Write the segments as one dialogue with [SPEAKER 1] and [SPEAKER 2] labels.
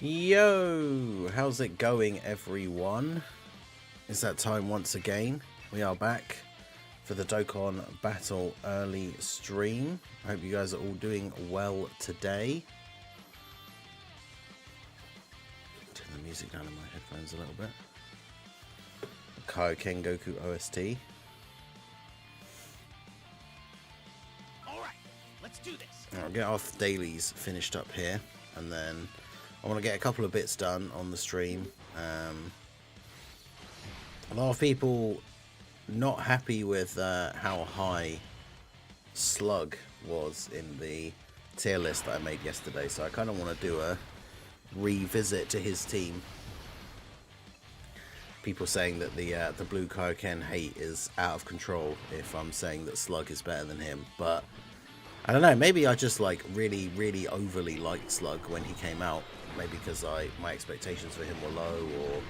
[SPEAKER 1] Yo, how's it going, everyone? It's that time once again. We are back for the Dokkan Battle early stream. I hope you guys are all doing well today. Turn the music down in my headphones a little bit. Kaioken Goku OST.
[SPEAKER 2] Alright, let's do this.
[SPEAKER 1] I'll get our dailies finished up here, and then I want to get a couple of bits done on the stream. A lot of people not happy with how high Slug was in the tier list that I made yesterday, so I kind of want to do a revisit to his team. People saying that the blue Kaioken hate is out of control if I'm saying that Slug is better than him, but I don't know, maybe I just like really overly liked Slug when he came out. Maybe because my expectations for him were low, or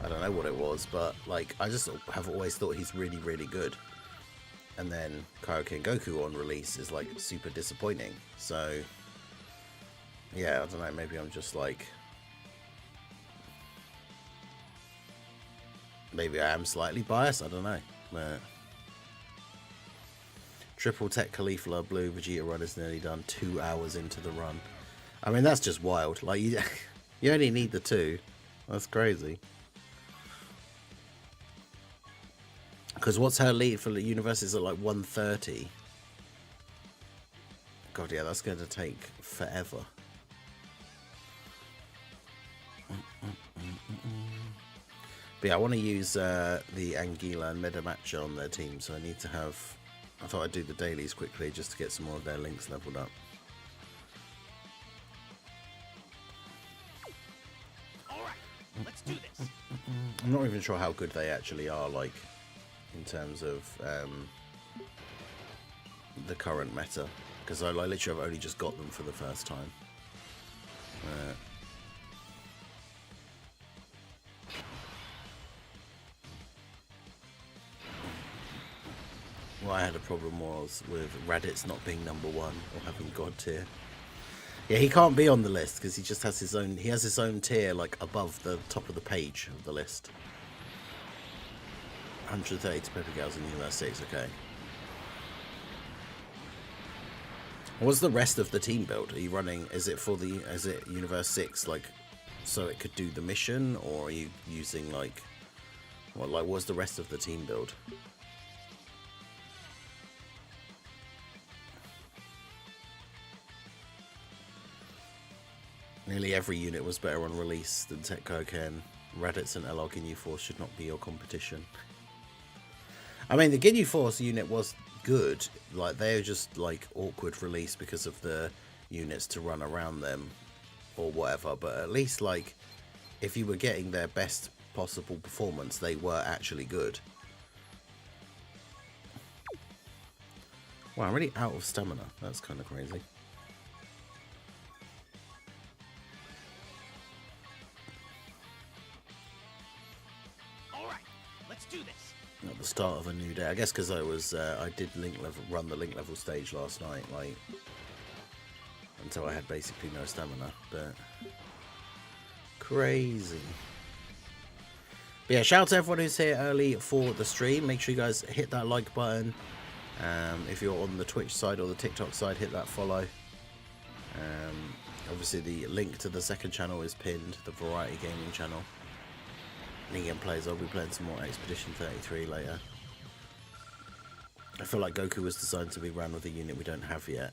[SPEAKER 1] I don't know what it was, but like I just have always thought he's really good. And then Kaioken Goku on release is like super disappointing. So yeah, I don't know, maybe I'm just like, maybe I am slightly biased, I don't know. But Triple Tech Caulifla Blue Vegeta run is nearly done 2 hours into the run. I mean, that's just wild. Like, you only need the 2. That's crazy. Because what's her lead for the universe is at like 130. God, yeah, that's going to take forever. But yeah, I want to use the Anguilla and Metamacha on their team, so I need to have... I thought I'd do the dailies quickly just to get some more of their links leveled up.
[SPEAKER 2] Let's do this.
[SPEAKER 1] I'm not even sure how good they actually are, like, in terms of the current meta, because I literally have only just got them for the first time. What I had a problem was with Raditz not being #1 or having God tier. Yeah, he can't be on the list because he just has his own. He has his own tier, like above the top of the page of the list. 130 to Pepper Gals in Universe 6. Okay. What's the rest of the team build? Are you running? Is it for the? Is it Universe 6? Like, so it could do the mission, or are you using like? What what's the rest of the team build? Nearly every unit was better on release than Tech Kaioken. Raditz and Elog Ginyu Force should not be your competition. I mean, the Ginyu Force unit was good. Like, they're just like awkward release because of the units to run around them or whatever. But at least, like, if you were getting their best possible performance, they were actually good. Wow, I'm really out of stamina. That's kind of crazy. At the start of a new day, I guess, because I did run the link level stage last night, like until I had basically no stamina. But crazy. But yeah, shout out to everyone who's here early for the stream. Make sure you guys hit that like button. If you're on the Twitch side or the TikTok side, hit that follow. Obviously, the link to the second channel is pinned, the Variety Gaming channel. Again, players, I'll be playing some more Expedition 33 later. I feel like Goku was designed to be ran with a unit we don't have yet.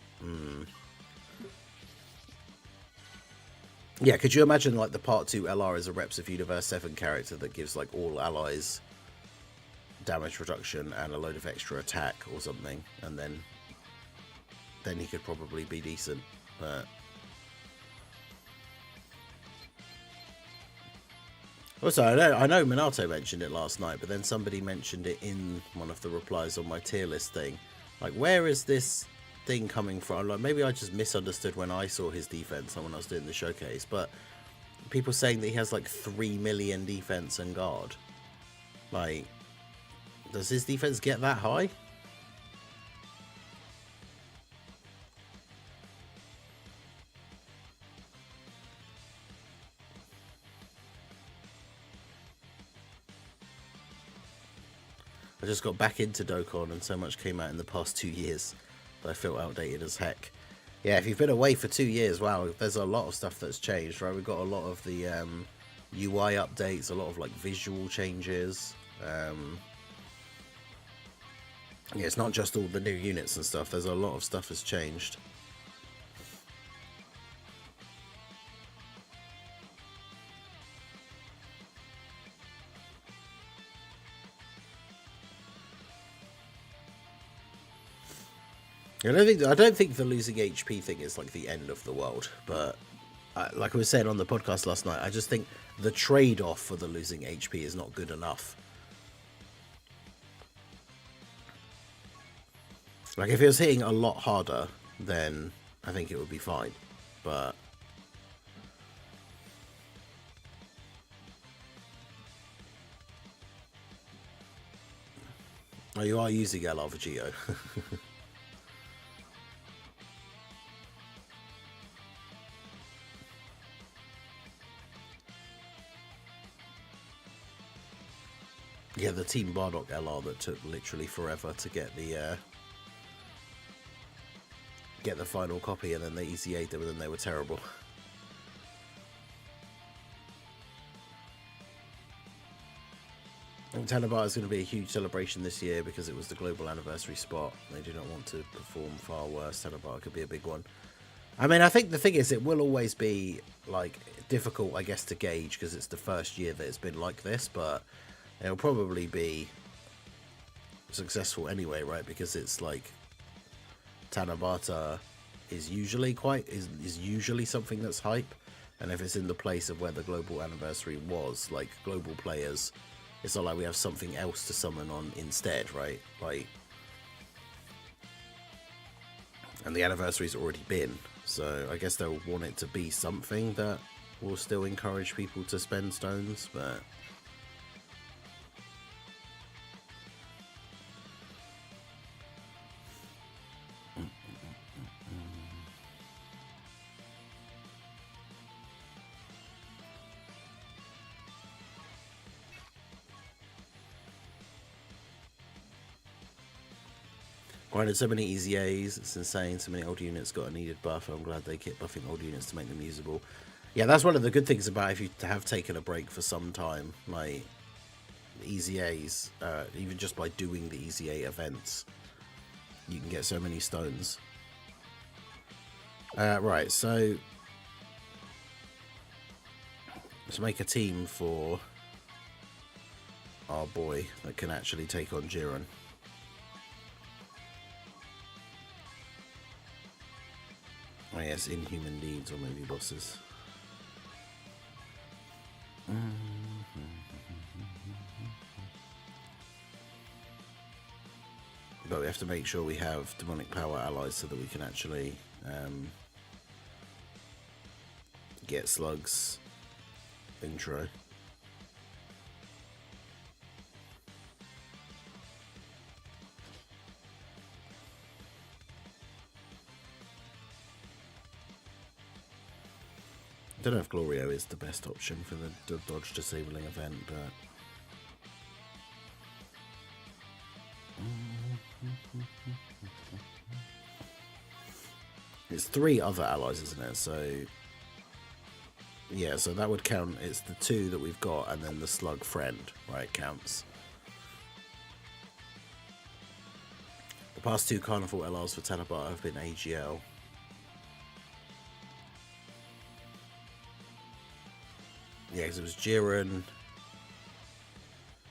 [SPEAKER 1] Yeah, could you imagine like the Part 2 LR is a Reps of Universe 7 character that gives like all allies damage reduction and a load of extra attack or something, and then he could probably be decent, but... Also, I know Minato mentioned it last night, but then somebody mentioned it in one of the replies on my tier list thing. Like, where is this thing coming from? Like, maybe I just misunderstood when I saw his defense and when I was doing the showcase, but people saying that he has like 3 million defense and guard. Like, does his defense get that high? I just got back into Dokkan and so much came out in the past 2 years that I feel outdated as heck. Yeah, if you've been away for 2 years, wow, there's a lot of stuff that's changed, right? We've got a lot of the UI updates, a lot of like visual changes. Yeah, it's not just all the new units and stuff. There's a lot of stuff has changed. I don't think the losing HP thing is like the end of the world, but like I was saying on the podcast last night, I just think the trade-off for the losing HP is not good enough. Like if it was hitting a lot harder, then I think it would be fine, but oh, you are using LR for Geo. Yeah, the Team Bardock LR that took literally forever to get the final copy, and then they EZA'd them, and then they were terrible. Tanabata is going to be a huge celebration this year because it was the global anniversary spot. They do not want to perform far worse. Tanabata could be a big one. I mean, I think the thing is, it will always be like difficult, I guess, to gauge because it's the first year that it's been like this, but it'll probably be successful anyway, right? Because it's like Tanabata is usually is usually something that's hype, and if it's in the place of where the global anniversary was, like global players, it's not like we have something else to summon on instead, right? Like, and the anniversary's already been, so I guess they'll want it to be something that will still encourage people to spend stones, but grinded so many EZAs, it's insane. So many old units got a needed buff. I'm glad they keep buffing old units to make them usable. Yeah, that's one of the good things about if you have taken a break for some time, like EZAs, even just by doing the EZA events, you can get so many stones. Right, so let's make a team for our boy that can actually take on Jiren. Oh yes, inhuman deeds or maybe bosses. But we have to make sure we have demonic power allies so that we can actually get Slug's intro. I don't know if Glorio is the best option for the dodge disabling event, but it's 3 other allies, isn't it? So yeah, so that would count. It's the 2 that we've got, and then the Slug friend, right? Counts. The past 2 Carnival LRs for Tanabata have been AGL. Yeah, because it was Jiren.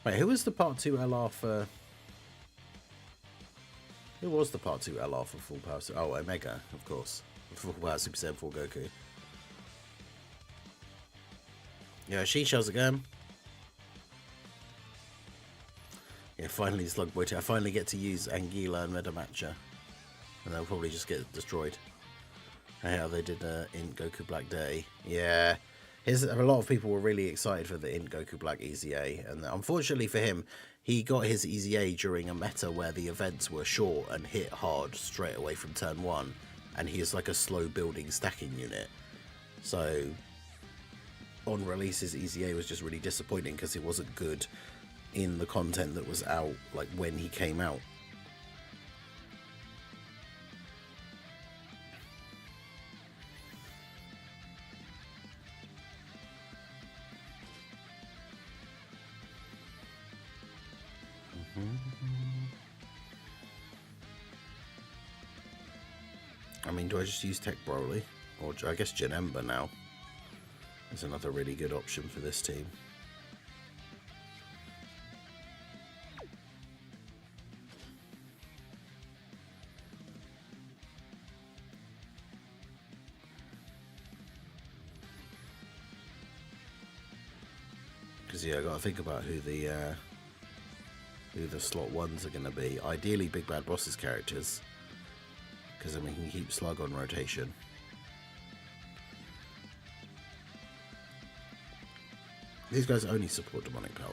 [SPEAKER 1] Wait, who was the Part 2 LR for... Who was the Part 2 LR for Full Power... Oh, Omega, of course. Full Power Super Saiyan 4 Goku. Yeah, Shisha's again. Yeah, finally Slug Boy 2. I finally get to use Anguilla and Metamacha. And they'll probably just get destroyed. How they did in Goku Black Day. Yeah. A lot of people were really excited for the Int Goku Black EZA, and unfortunately for him, he got his EZA during a meta where the events were short and hit hard straight away from turn 1, and he is like a slow building stacking unit. So on release, his EZA was just really disappointing because it wasn't good in the content that was out, like when he came out. I mean, do I just use Tech Broly? Or I guess Janemba now is another really good option for this team. Because yeah, I got to think about who the slot ones are going to be. Ideally, Big Bad Boss's characters, because then we can keep Slug on rotation. These guys only support demonic power.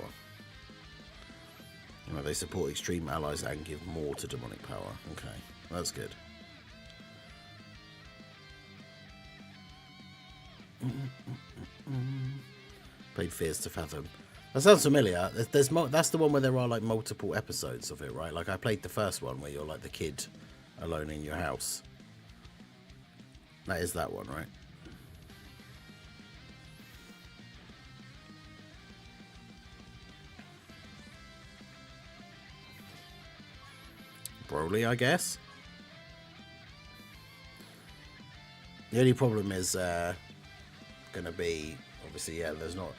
[SPEAKER 1] You know, they support extreme allies and give more to demonic power. Okay, that's good. Played Fears to Fathom. That sounds familiar. That's the one where there are like multiple episodes of it, right? Like I played the first one where you're like the kid alone in your house. That is that one, right? Broly, I guess. The only problem is gonna be, obviously, yeah, there's not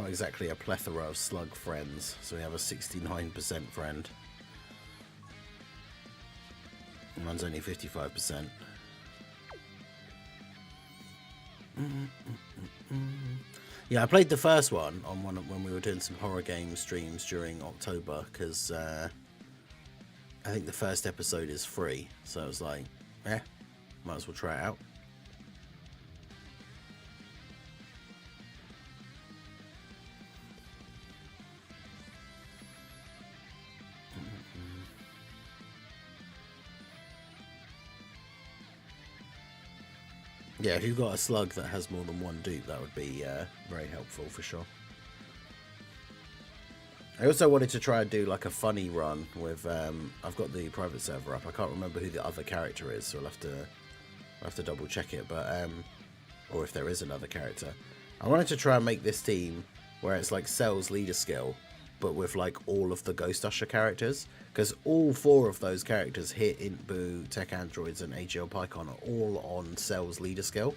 [SPEAKER 1] exactly a plethora of Slug friends, so we have a 69% friend. Mine's only 55%. Yeah, I played the first one on when we were doing some horror game streams during October, because I think the first episode is free, so I was like, might as well try it out. Yeah, if you've got a Slug that has more than one dupe, that would be very helpful for sure. I also wanted to try and do like a funny run with, I've got the private server up. I can't remember who the other character is, so I'll have to double check it, but, or if there is another character. I wanted to try and make this team where it's like Cell's leader skill, but with like all of the Ghost Usher characters, because all 4 of those characters, Hit, Int, Boo, Tech Androids, and AGL Pycon, are all on Cell's leader skill.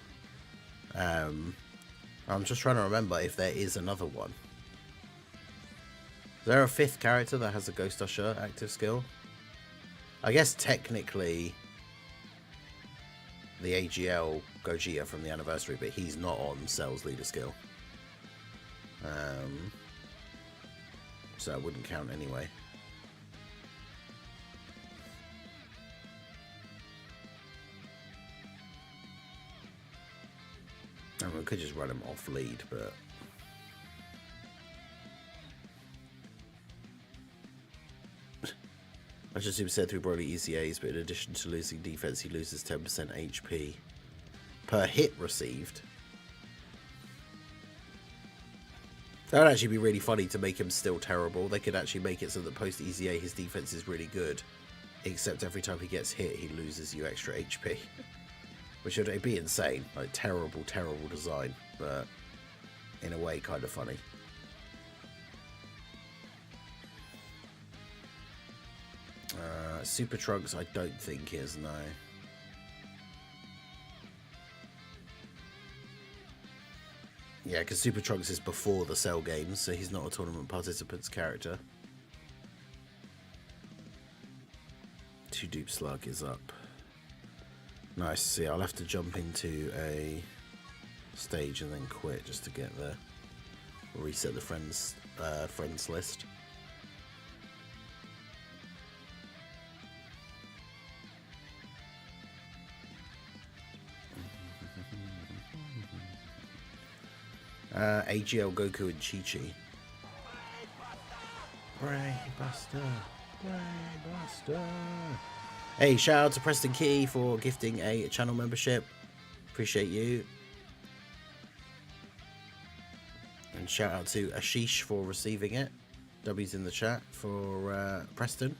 [SPEAKER 1] I'm just trying to remember if there is another one. Is there a 5th character that has a Ghost Usher active skill? I guess technically the AGL Gogeta from the anniversary, but he's not on Cell's leader skill. So it wouldn't count anyway. I mean, we could just run him off lead, but I just said through Broly ECAs, but in addition to losing defense, he loses 10% HP per hit received. That would actually be really funny to make him still terrible. They could actually make it so that post ECA his defense is really good, except every time he gets hit he loses you extra HP. Which would be insane. Like terrible, terrible design, but in a way kind of funny. Super Trunks I don't think is, no. Yeah, because Super Trunks is before the Cell games, so he's not a tournament participant's character. 2 dupe Slug is up. Nice. See, I'll have to jump into a stage and then quit just to get the reset the friends list. AGL, Goku, and Chi-Chi. Brainbuster. Hey, shout out to Preston Key for gifting a channel membership. Appreciate you. And shout out to Ashish for receiving it. W's in the chat for Preston.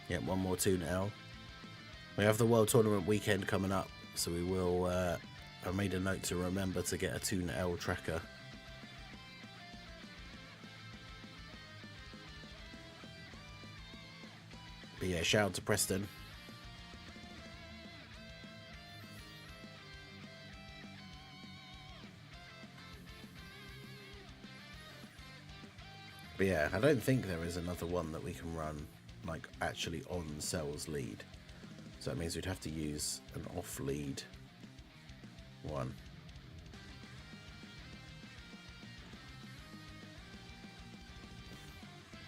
[SPEAKER 1] Yeah, one more tune L. We have the World Tournament weekend coming up, so we will. I made a note to remember to get a tune L tracker. But yeah, shout out to Preston. But yeah, I don't think there is another one that we can run like actually on Cell's lead. So that means we'd have to use an off lead one.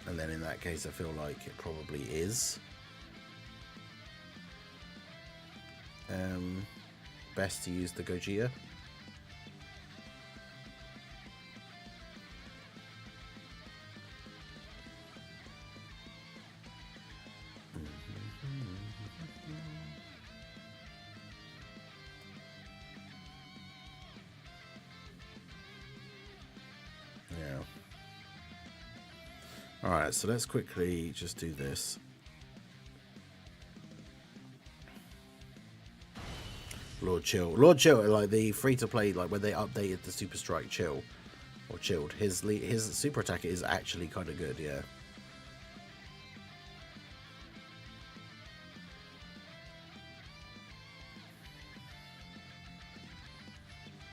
[SPEAKER 1] And then in that case I feel like it probably is best to use the Gogeta. Yeah. Alright, so let's quickly just do this. Lord Chill, like the free-to-play, like when they updated the Super Strike Chill, or Chilled, his super attack is actually kind of good, yeah.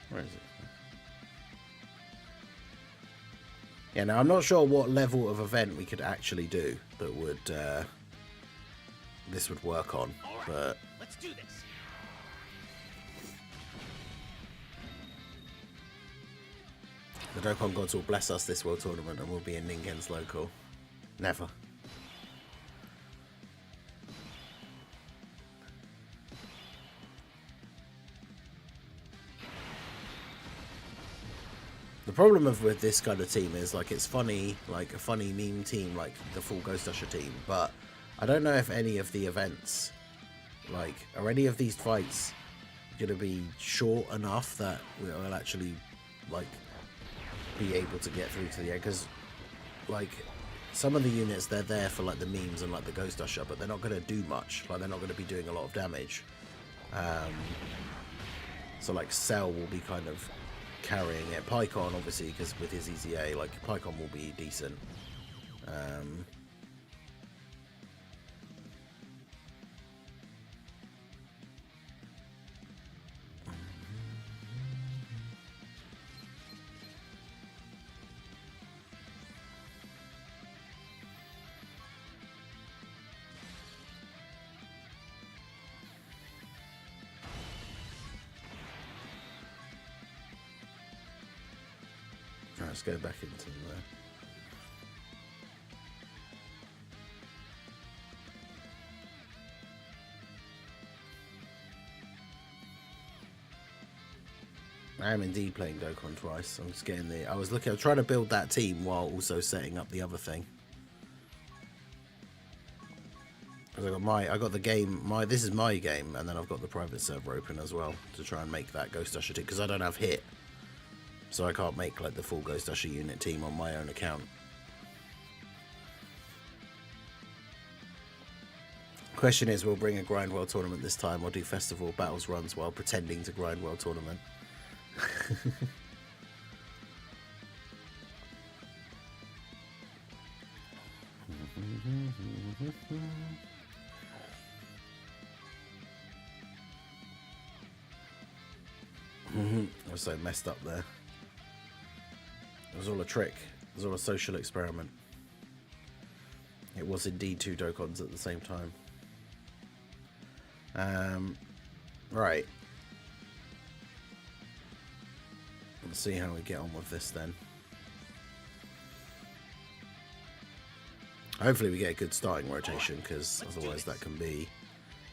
[SPEAKER 1] Where is it? Yeah, now I'm not sure what level of event we could actually do that would this would work on,
[SPEAKER 2] All right,
[SPEAKER 1] but
[SPEAKER 2] let's do this.
[SPEAKER 1] the Dokkan gods will bless us this World Tournament and we'll be in Ninken's local. Never. The problem with this kind of team is like it's funny, like a funny meme team like the full Ghost Usher team, but I don't know if any of the events, like, are any of these fights gonna be short enough that we'll actually like be able to get through to the end, because like some of the units, they're there for like the memes and like the Ghost Usher, but they're not going to do much, like they're not going to be doing a lot of damage. So like Cell will be kind of carrying it. Pycon obviously, because with his EZA, like Pycon will be decent. Let's go back into there. I am indeed playing Dokkan twice. I'm just getting the. I was trying to build that team while also setting up the other thing. Because I got the game. This is my game, and then I've got the private server open as well to try and make that Ghost Usher team. Because I don't have hit. So I can't make like the full Ghost Usher unit team on my own account. Question is, we'll bring a Grind World Tournament this time or do festival battles runs while pretending to Grind World Tournament. I was so messed up there. It was all a trick. It was all a social experiment. It was indeed two Dokkons at the same time. Right. Let's see how we get on with this then. Hopefully we get a good starting rotation, because otherwise that can be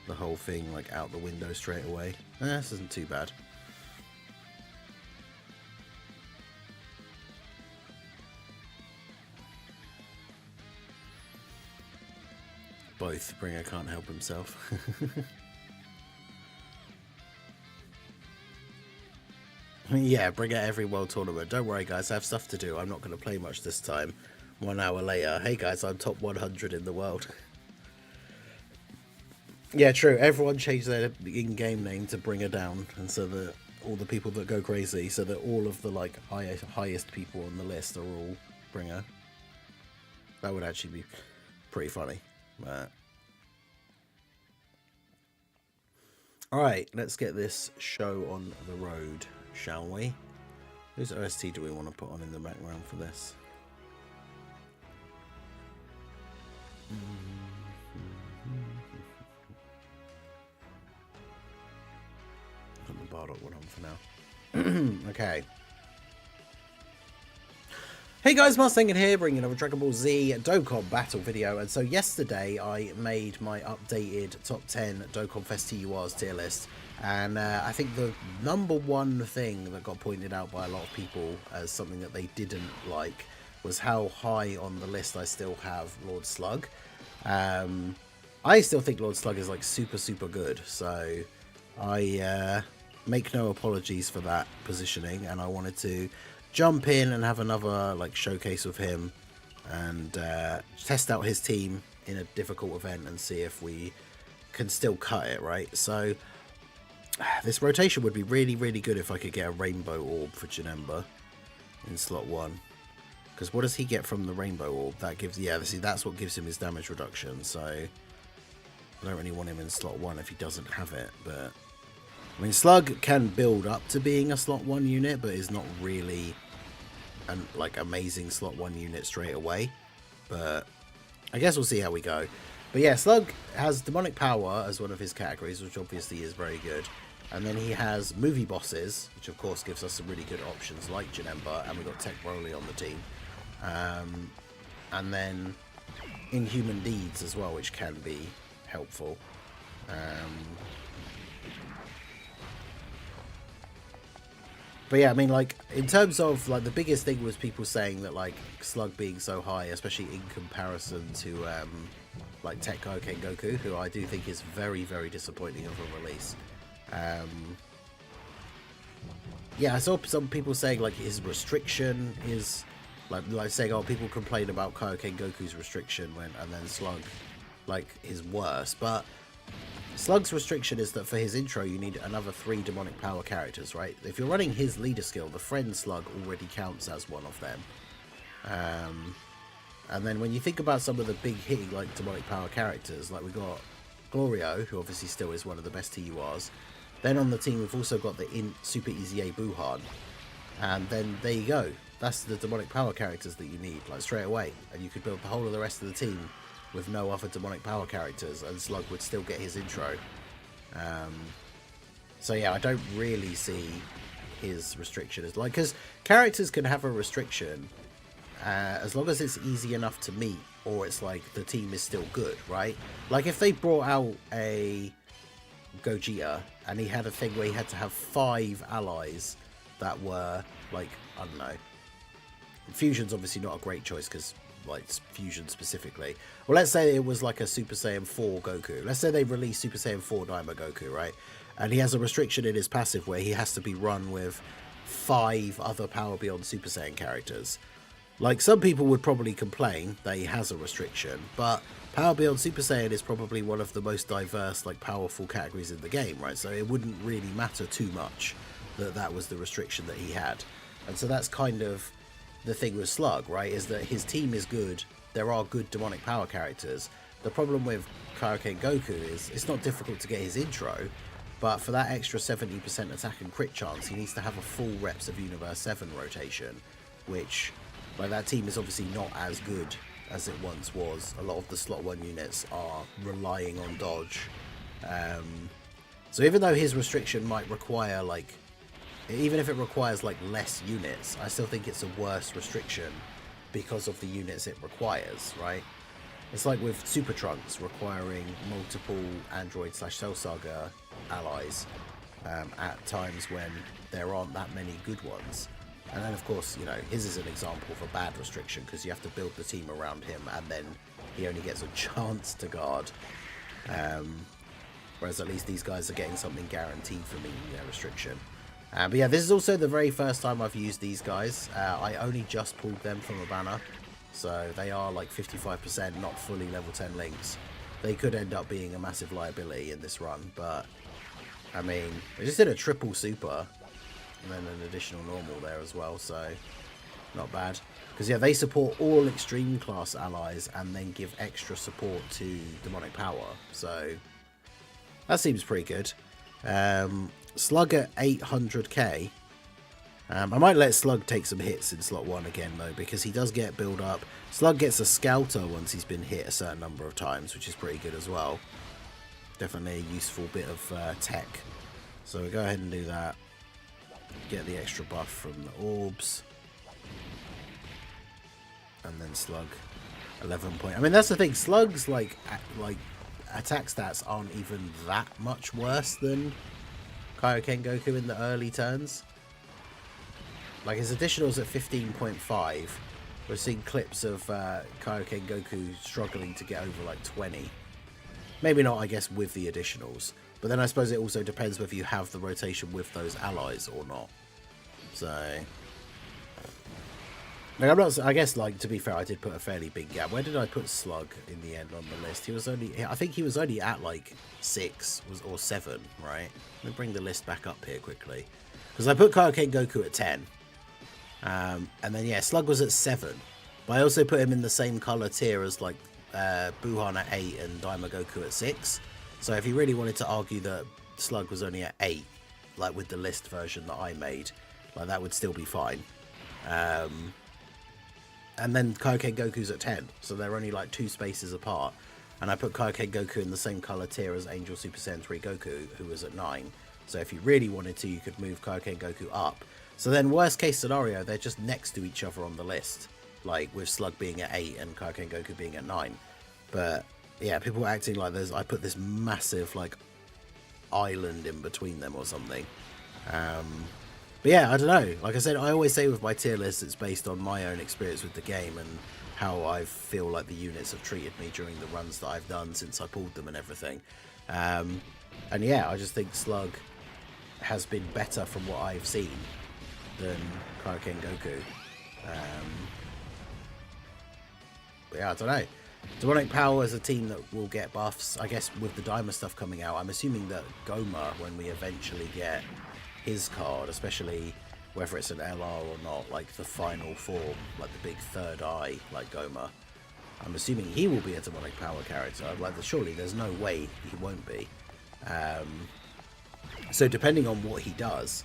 [SPEAKER 1] the whole thing like out the window straight away. This isn't too bad. both. Bringer can't help himself. Yeah, Bringer every world tournament. Don't worry, guys. I have stuff to do. I'm not going to play much this time. 1 hour later. Hey, guys, I'm top 100 in the world. Yeah, true. Everyone changed their in-game name to Bringer Down, and so that all the people that go crazy, so that all of the like highest people on the list are all Bringer. That would actually be pretty funny. But... Alright, let's get this show on the road, shall we? Whose OST do we want to put on in the background for this? Put the Bardock one on for now. Okay. Hey guys, Mustang here, bringing another Dragon Ball Z Dokkan Battle video. And so yesterday I made my updated top 10 Dokkan Fest TURs tier list. And I think the #1 thing that got pointed out by a lot of people as something that they didn't like was how high on the list I still have Lord Slug. I still think Lord Slug is like super good. So I make no apologies for that positioning, and I wanted to jump in and have another like showcase of him and test out his team in a difficult event and see if we can still cut it, right? So this rotation would be really good if I could get a rainbow orb for Janemba in slot 1, because what does he get from the rainbow orb? That gives, yeah, see, that's what gives him his damage reduction. So I don't really want him in slot 1 if he doesn't have it. But I mean, Slug can build up to being a slot 1 unit, but is not really an like amazing slot 1 unit straight away. But I guess we'll see how we go. But yeah, Slug has demonic power as one of his categories, which obviously is very good. And then he has movie bosses, which of course gives us some really good options like Janemba, and we've got Tech Broly on the team. And then Inhuman Deeds as well, which can be helpful. But yeah, I mean, like, in terms of, like, the biggest thing was people saying that, like, Slug being so high, especially in comparison to, like, Tech Kaioken Goku, who I do think is very disappointing of a release. Yeah, I saw some people saying, like, his restriction is, like saying, oh, people complain about Kaioken Goku's restriction and then Slug, like, is worse. But Slug's restriction is that for his intro you need another 3 demonic power characters, right? If you're running his leader skill, the friend Slug already counts as one of them. And then when you think about some of the big hitting like demonic power characters, like we got Glorio, who obviously still is one of the best TURs. Then on the team we've also got the Super Easy A Buhan. And then there you go. That's the demonic power characters that you need, like straight away. And you could build the whole of the rest of the team with no other demonic power characters, and Slug would still get his intro. So yeah, I don't really see his restriction as like, because characters can have a restriction as long as it's easy enough to meet, or it's like the team is still good, right? Like if they brought out a Gogeta and he had a thing where he had to have 5 allies that were like, I don't know, Fusion's obviously not a great choice because like Fusion specifically. Well, let's say it was like a Super Saiyan 4 Goku. Let's say they release Super Saiyan 4 Daima Goku, right? And he has a restriction in his passive where he has to be run with 5 other Power Beyond Super Saiyan characters. Like, some people would probably complain that he has a restriction, but Power Beyond Super Saiyan is probably one of the most diverse, like, powerful categories in the game, right? So it wouldn't really matter too much that that was the restriction that he had. And so that's kind of the thing with Slug, right, is that his team is good, there are good demonic power characters. The problem with Kaioken Goku is it's not difficult to get his intro, but for that extra 70% attack and crit chance, he needs to have a full Reps of Universe 7 rotation, which, like, that team is obviously not as good as it once was. A lot of the slot 1 units are relying on dodge. So even though his restriction might require, like, even if it requires like less units, I still think it's a worse restriction because of the units it requires, right? It's like with Super Trunks requiring multiple Android/Cell Saga allies at times when there aren't that many good ones. And then of course, you know, his is an example of a bad restriction because you have to build the team around him and then he only gets a chance to guard. Whereas at least these guys are getting something guaranteed for meeting their restriction. But yeah, this is also the very first time I've used these guys. I only just pulled them from a banner. So they are like 55%, not fully level 10 links. They could end up being a massive liability in this run, but I mean, they just did a triple super and then an additional normal there as well, so not bad. Because yeah, they support all extreme class allies and then give extra support to demonic power, so that seems pretty good. Slug at 800k. I might let Slug take some hits in slot 1 again though, because he does get build up. Slug gets a scouter once he's been hit a certain number of times, which is pretty good as well. Definitely a useful bit of tech. So we'll go ahead and do that. Get the extra buff from the orbs. And then Slug 11 point. I mean, that's the thing. Slug's like attack stats aren't even that much worse than Kaioken Goku in the early turns. Like, his additionals at 15.5. We're seeing clips of Kaioken Goku struggling to get over like 20. Maybe not, I guess, with the additionals. But then I suppose it also depends whether you have the rotation with those allies or not. So, like, I'm not. I guess, like, to be fair, I did put a fairly big gap. Where did I put Slug in the end on the list? He was only. I think he was only at like 6 or 7, right? Let me bring the list back up here quickly, because I put Kaioken Goku at 10. And then yeah, Slug was at 7, but I also put him in the same color tier as like Buhan at 8 and Daima Goku at 6. So if you really wanted to argue that Slug was only at 8, like with the list version that I made, like that would still be fine. And then Kaioken Goku's at 10, so they're only like 2 spaces apart. And I put Kaioken Goku in the same color tier as Angel Super Saiyan 3 Goku, who was at 9. So if you really wanted to, you could move Kaioken Goku up. So then, worst case scenario, they're just next to each other on the list, like with Slug being at 8 and Kaioken Goku being at 9. But yeah, people are acting like I put this massive like island in between them or something. But yeah, I don't know. Like I said, I always say with my tier list, it's based on my own experience with the game and how I feel like the units have treated me during the runs that I've done since I pulled them and everything. And yeah, I just think Slug has been better from what I've seen than Kaioken Goku. But yeah, I don't know. Demonic Power is a team that will get buffs. I guess with the Daima stuff coming out, I'm assuming that Goma, when we eventually get his card, especially whether it's an LR or not, like the final form, like the big third eye, like Goma, I'm assuming he will be a Demonic Power character. Like, surely there's no way he won't be. So depending on what he does,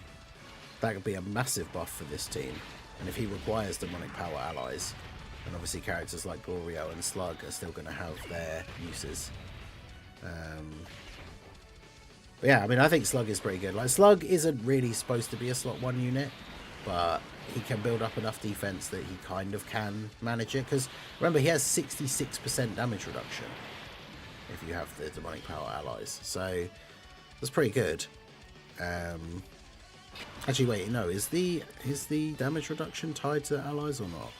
[SPEAKER 1] that could be a massive buff for this team. And if he requires demonic power allies, then obviously characters like Goryo and Slug are still going to have their uses. But yeah, I mean, I think Slug is pretty good. Like, Slug isn't really supposed to be a slot 1 unit, but he can build up enough defense that he kind of can manage it. Because remember, he has 66% damage reduction if you have the demonic power allies. So that's pretty good. Actually, wait, no, is the damage reduction tied to allies or not?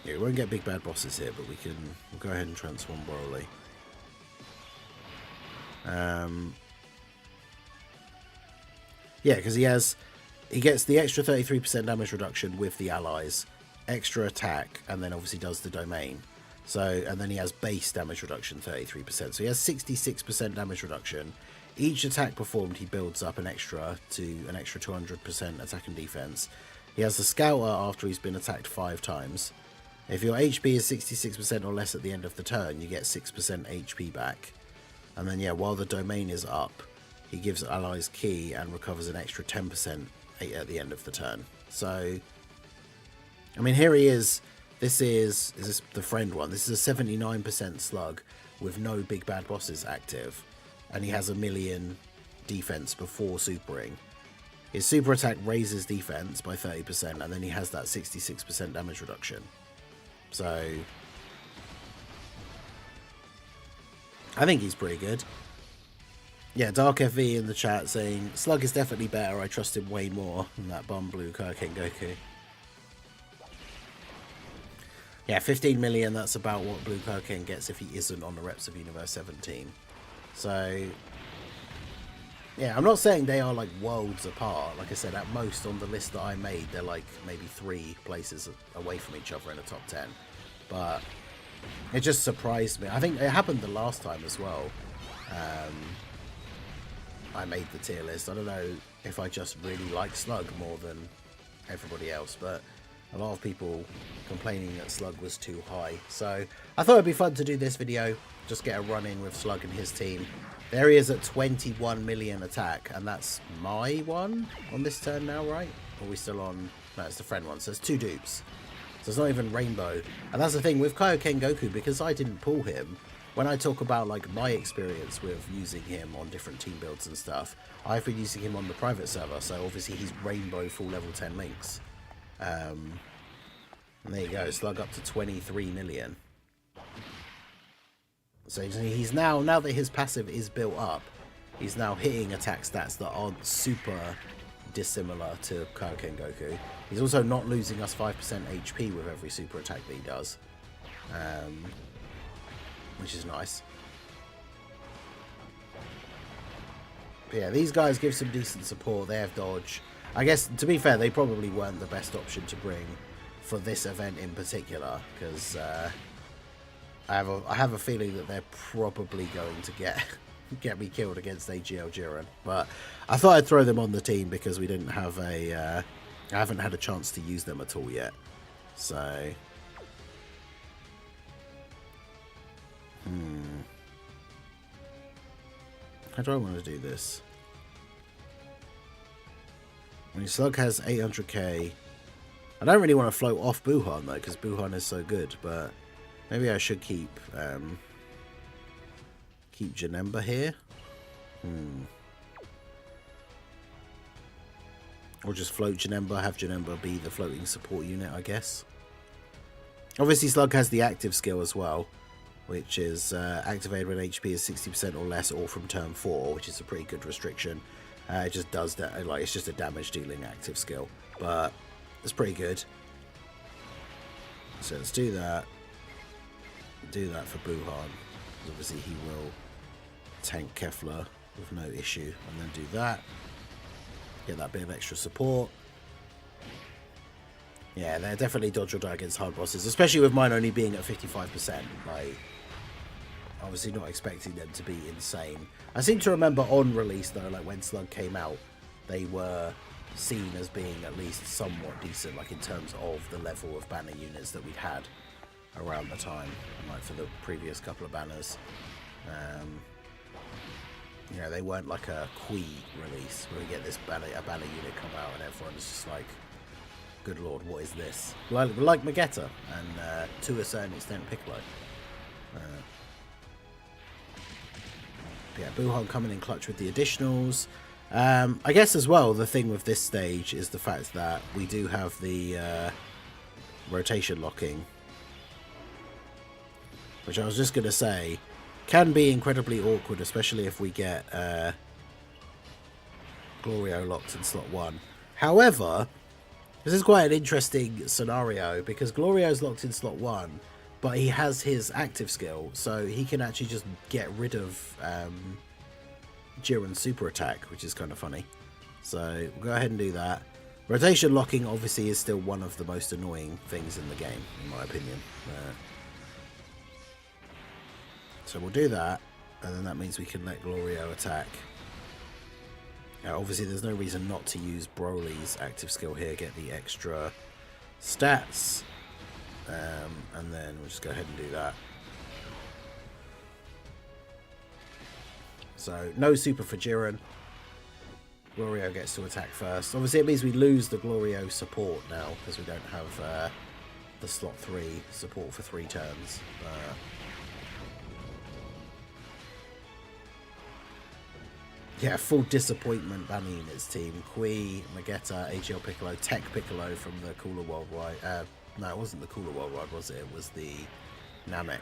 [SPEAKER 1] Yeah, we won't get big bad bosses here, but we'll go ahead and transform Broly. Yeah, because he gets the extra 33% damage reduction with the allies, extra attack, and then obviously does the domain. So, and then he has base damage reduction 33%. So he has 66% damage reduction. Each attack performed, he builds up an extra 200% attack and defense. He has the scouter after he's been attacked 5 times. If your HP is 66% or less at the end of the turn, you get 6% HP back. And then yeah, while the domain is up, he gives allies key and recovers an extra 10% at the end of the turn. So, I mean, here he is. Is this the friend one? This is a 79% slug with no big bad bosses active. And he has 1 million defense before supering. His super attack raises defense by 30%, and then he has that 66% damage reduction. So I think he's pretty good. Yeah, Dark FV in the chat saying Slug is definitely better. I trust him way more than that bum blue Kaioken Goku. Yeah, 15 million, that's about what Blue Koken gets if he isn't on the reps of Universe 17. So, yeah, I'm not saying they are like worlds apart. Like I said, at most on the list that I made, they're like maybe 3 places away from each other in the top 10. But it just surprised me. I think it happened the last time as well. I made the tier list. I don't know if I just really like Slug more than everybody else, but a lot of people complaining that Slug was too high. So I thought it'd be fun to do this video, just get a run in with Slug and his team. There he is at 21 million attack, and that's my one on this turn now, right? Or are we still on? No, it's the friend one, so it's 2 dupes. So it's not even Rainbow. And that's the thing with Kaioken Goku, because I didn't pull him, when I talk about like my experience with using him on different team builds and stuff, I've been using him on the private server, so obviously he's Rainbow full level 10 links. And there you go, Slug up to 23 million. So he's now that his passive is built up, he's now hitting attack stats that aren't super dissimilar to Kaioken Goku. He's also not losing us 5% HP with every super attack that he does, which is nice. But yeah, these guys give some decent support. They have dodge. I guess, to be fair, they probably weren't the best option to bring for this event in particular, because I have a feeling that they're probably going to get me killed against AGL Jiren. But I thought I'd throw them on the team because we didn't have I haven't had a chance to use them at all yet. So how do I want to do this? I mean, Slug has 800k. I don't really want to float off Buhan though, because Buhan is so good, but maybe I should keep Janemba here. Or just float Janemba, have Janemba be the floating support unit, I guess. Obviously Slug has the active skill as well, which is activated when HP is 60% or less, or from turn 4, which is a pretty good restriction. It just does that, like, it's just a damage dealing active skill, but it's pretty good. So let's do that. Do that for Buhan. Obviously he will tank Kefla with no issue, and then do that. Get that bit of extra support. Yeah, they're definitely dodge or die against hard bosses, especially with mine only being at 55%. Like, obviously not expecting them to be insane. I seem to remember on release though, like when Slug came out, they were seen as being at least somewhat decent, like in terms of the level of banner units that we'd had around the time, and like for the previous couple of banners. You know, they weren't like a Kui release where we get this banner unit come out and everyone's just like, good lord, what is this? Like Magetta and to a certain extent Piccolo. Yeah, Buhan coming in clutch with the additionals. I guess as well, the thing with this stage is the fact that we do have the rotation locking, which I was just going to say can be incredibly awkward, especially if we get Glorio locked in slot 1. However, this is quite an interesting scenario because Glorio's locked in slot 1, but he has his active skill, so he can actually just get rid of Jiren's super attack, which is kind of funny. So we'll go ahead and do that. Rotation locking obviously is still one of the most annoying things in the game, in my opinion. So we'll do that, and then that means we can let Glorio attack. Now, obviously there's no reason not to use Broly's active skill here, get the extra stats, and then we'll just go ahead and do that. So no super for Jiren. Glorio gets to attack first. Obviously it means we lose the Glorio support now, because we don't have the slot 3 support for 3 turns. Yeah, full disappointment banner units team. Kui, Magetta, AGL Piccolo, Tech Piccolo from the Cooler Worldwide. No, it wasn't the Cooler Worldwide, was it? It was the Namek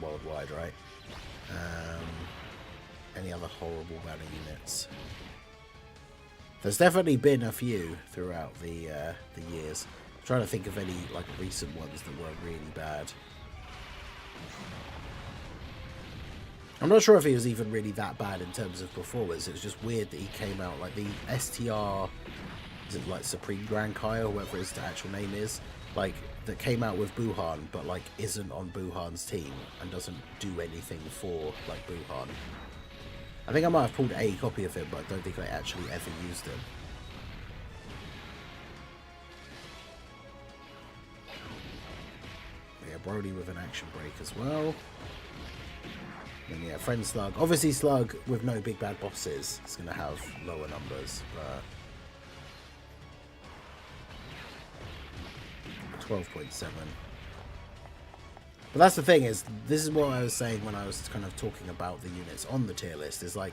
[SPEAKER 1] Worldwide, right? Any other horrible banner units? There's definitely been a few throughout the years. trying to think of any like recent ones that were really bad. I'm not sure if he was even really that bad in terms of performance. It was just weird that he came out like the STR, is it like Supreme Grand Kai or whatever his actual name is, like that came out with Buhan but like isn't on Buhan's team and doesn't do anything for like Buhan. I think I might have pulled a copy of him, but I don't think I actually ever used him. Yeah, Brody with an action break as well. And yeah, friend Slug. Obviously Slug with no big bad bosses is going to have lower numbers, but 12.7. But that's the thing, is this is what I was saying when I was kind of talking about the units on the tier list, is like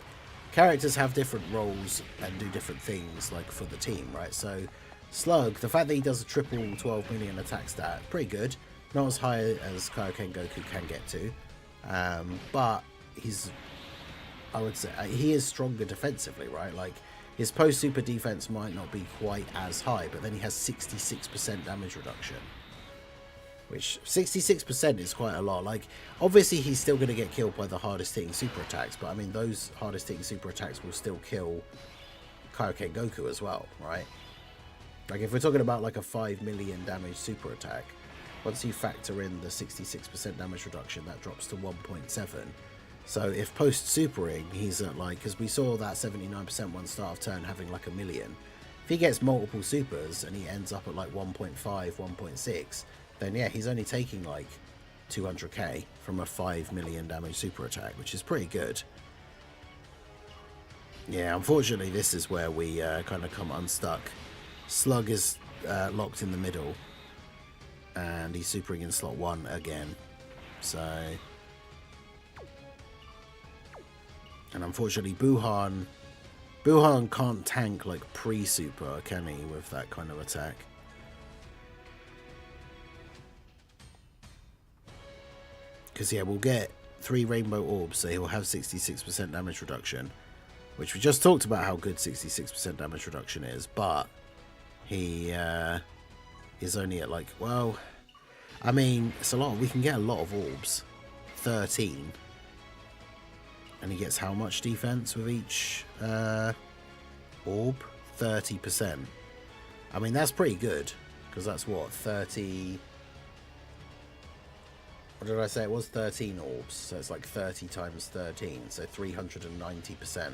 [SPEAKER 1] characters have different roles and do different things like for the team, right? So Slug, the fact that he does a triple 12 million attack stat, pretty good. Not as high as Kaioken Goku can get to. But he's, I would say, he is stronger defensively, right? Like, his post-super defense might not be quite as high, but then he has 66% damage reduction. Which, 66% is quite a lot. Like, obviously he's still going to get killed by the hardest hitting super attacks, but I mean, those hardest hitting super attacks will still kill Kaioken Goku as well, right? Like, if we're talking about like a 5 million damage super attack, once you factor in the 66% damage reduction, that drops to 1.7. So if post-supering, he's at like, because we saw that 79% one start of turn having like a million. If he gets multiple supers and he ends up at like 1.5, 1.6, then yeah, he's only taking like 200k from a 5 million damage super attack, which is pretty good. Yeah, unfortunately, this is where we kind of come unstuck. Slug is locked in the middle. And he's supering in slot 1 again. So, and unfortunately Buhan can't tank like pre-super, can he, with that kind of attack? Because yeah, we'll get 3 rainbow orbs, so he'll have 66% damage reduction, which we just talked about how good 66% damage reduction is, but he is only at like, well, I mean, it's a lot. We can get a lot of orbs. 13. And he gets how much defense with each orb? 30%. I mean, that's pretty good, because that's what, 30... What did I say? It was 13 orbs, so it's like 30 times 13, so 390%.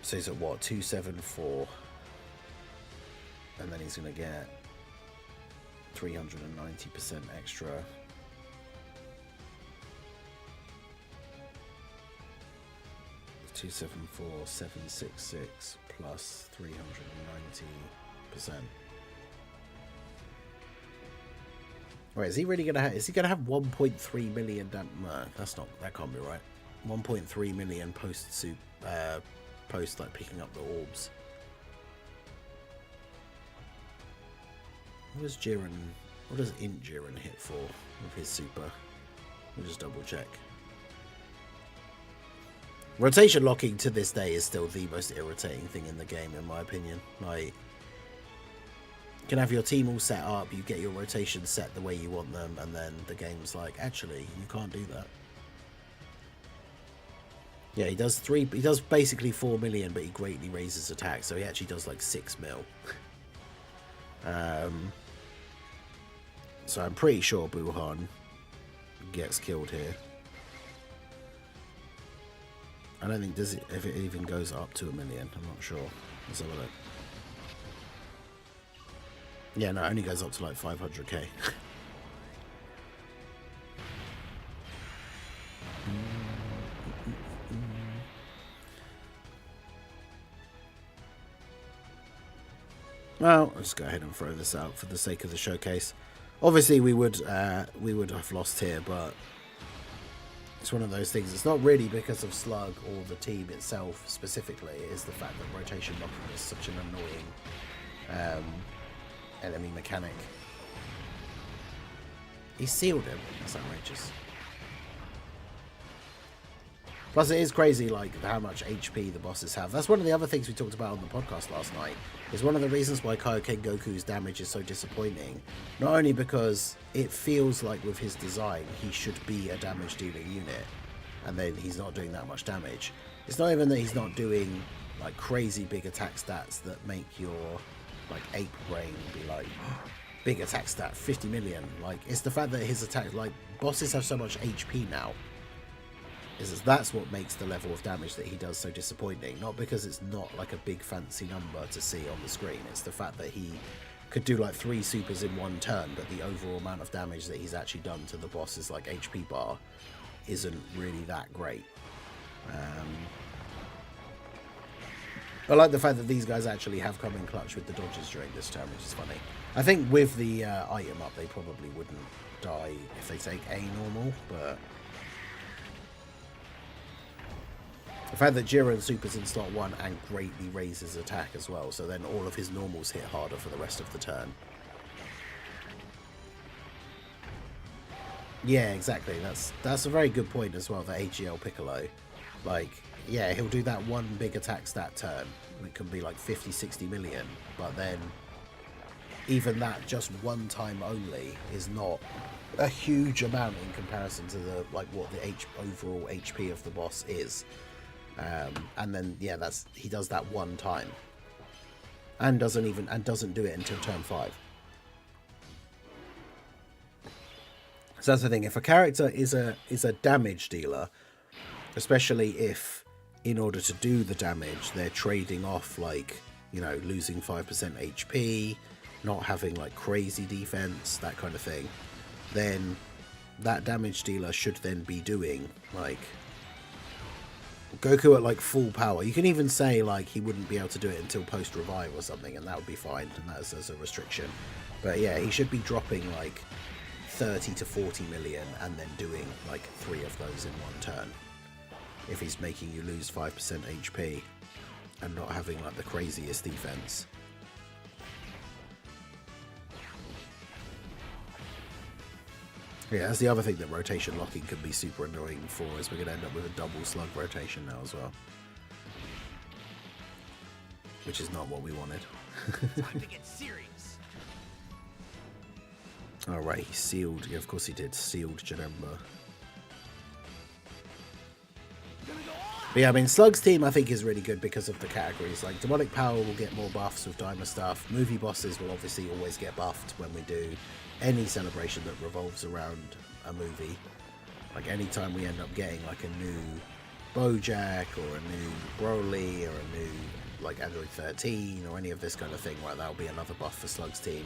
[SPEAKER 1] So he's at what, 274, and then he's going to get 390% extra. $274,766 plus 390%. Wait, is he really gonna have? Is he gonna have 1.3 million? No, that's not. That can't be right. 1.3 million post like picking up the orbs. What does Jiren? What does Int Jiren hit for with his super? We'll just double check. Rotation locking to this day is still the most irritating thing in the game, in my opinion. Like, you can have your team all set up, you get your rotations set the way you want them, and then the game's like, actually, you can't do that. Yeah, he does basically 4 million, but he greatly raises attack, so he actually does like 6 mil. So I'm pretty sure Buhan gets killed here. I don't think if it even goes up to 1 million. I'm not sure. Let's have a look. Yeah, no, it only goes up to like 500k. Well, let's go ahead and throw this out for the sake of the showcase. Obviously, we would have lost here, but it's one of those things. It's not really because of Slug or the team itself specifically. It is the fact that rotation locking is such an annoying enemy mechanic. He sealed him. That's outrageous. Plus, it is crazy, like, how much HP the bosses have. That's one of the other things we talked about on the podcast last night. Is one of the reasons why Kaioken Goku's damage is so disappointing. Not only because it feels like with his design, he should be a damage-dealing unit, and then he's not doing that much damage. It's not even that he's not doing, like, crazy big attack stats that make your, like, ape brain be like, big attack stat, 50 million. Like, it's the fact that his attack, like, bosses have so much HP now. That's what makes the level of damage that he does so disappointing. Not because it's not like a big fancy number to see on the screen. It's the fact that he could do like 3 supers in one turn, but the overall amount of damage that he's actually done to the boss's like HP bar isn't really that great. I like the fact that these guys actually have come in clutch with the dodges during this turn, which is funny. I think with the item up, they probably wouldn't die if they take a normal, but the fact that Jiren supers in slot 1 and greatly raises attack as well, so then all of his normals hit harder for the rest of the turn. Yeah, exactly. That's a very good point as well, the AGL Piccolo. Like, yeah, he'll do that one big attack stat turn, and it can be like 50, 60 million, but then even that just one time only is not a huge amount in comparison to the like what the overall HP of the boss is. And then yeah, he does that one time, and doesn't do it until turn 5. So that's the thing. If a character is a damage dealer, especially if in order to do the damage they're trading off like, you know, losing 5% HP, not having like crazy defense, that kind of thing, then that damage dealer should then be doing like Goku at like full power. You can even say like he wouldn't be able to do it until post revive or something, and that would be fine, and that's as a restriction. But yeah, he should be dropping like 30 to 40 million and then doing like 3 of those in one turn if he's making you lose 5% HP and not having like the craziest defense. Yeah, that's the other thing that rotation locking can be super annoying for, is we're going to end up with a double slug rotation now as well. Which is not what we wanted.
[SPEAKER 2] Time to get serious.
[SPEAKER 1] Alright, he sealed. Yeah, of course he did. Sealed Janemba. But yeah, I mean, Slug's team I think is really good because of the categories. Like, Demonic Power will get more buffs with Diamond stuff. Movie bosses will obviously always get buffed when we do any celebration that revolves around a movie. Like, anytime we end up getting like a new Bojack or a new Broly or a new like Android 13 or any of this kind of thing, right, that'll be another buff for Slug's team.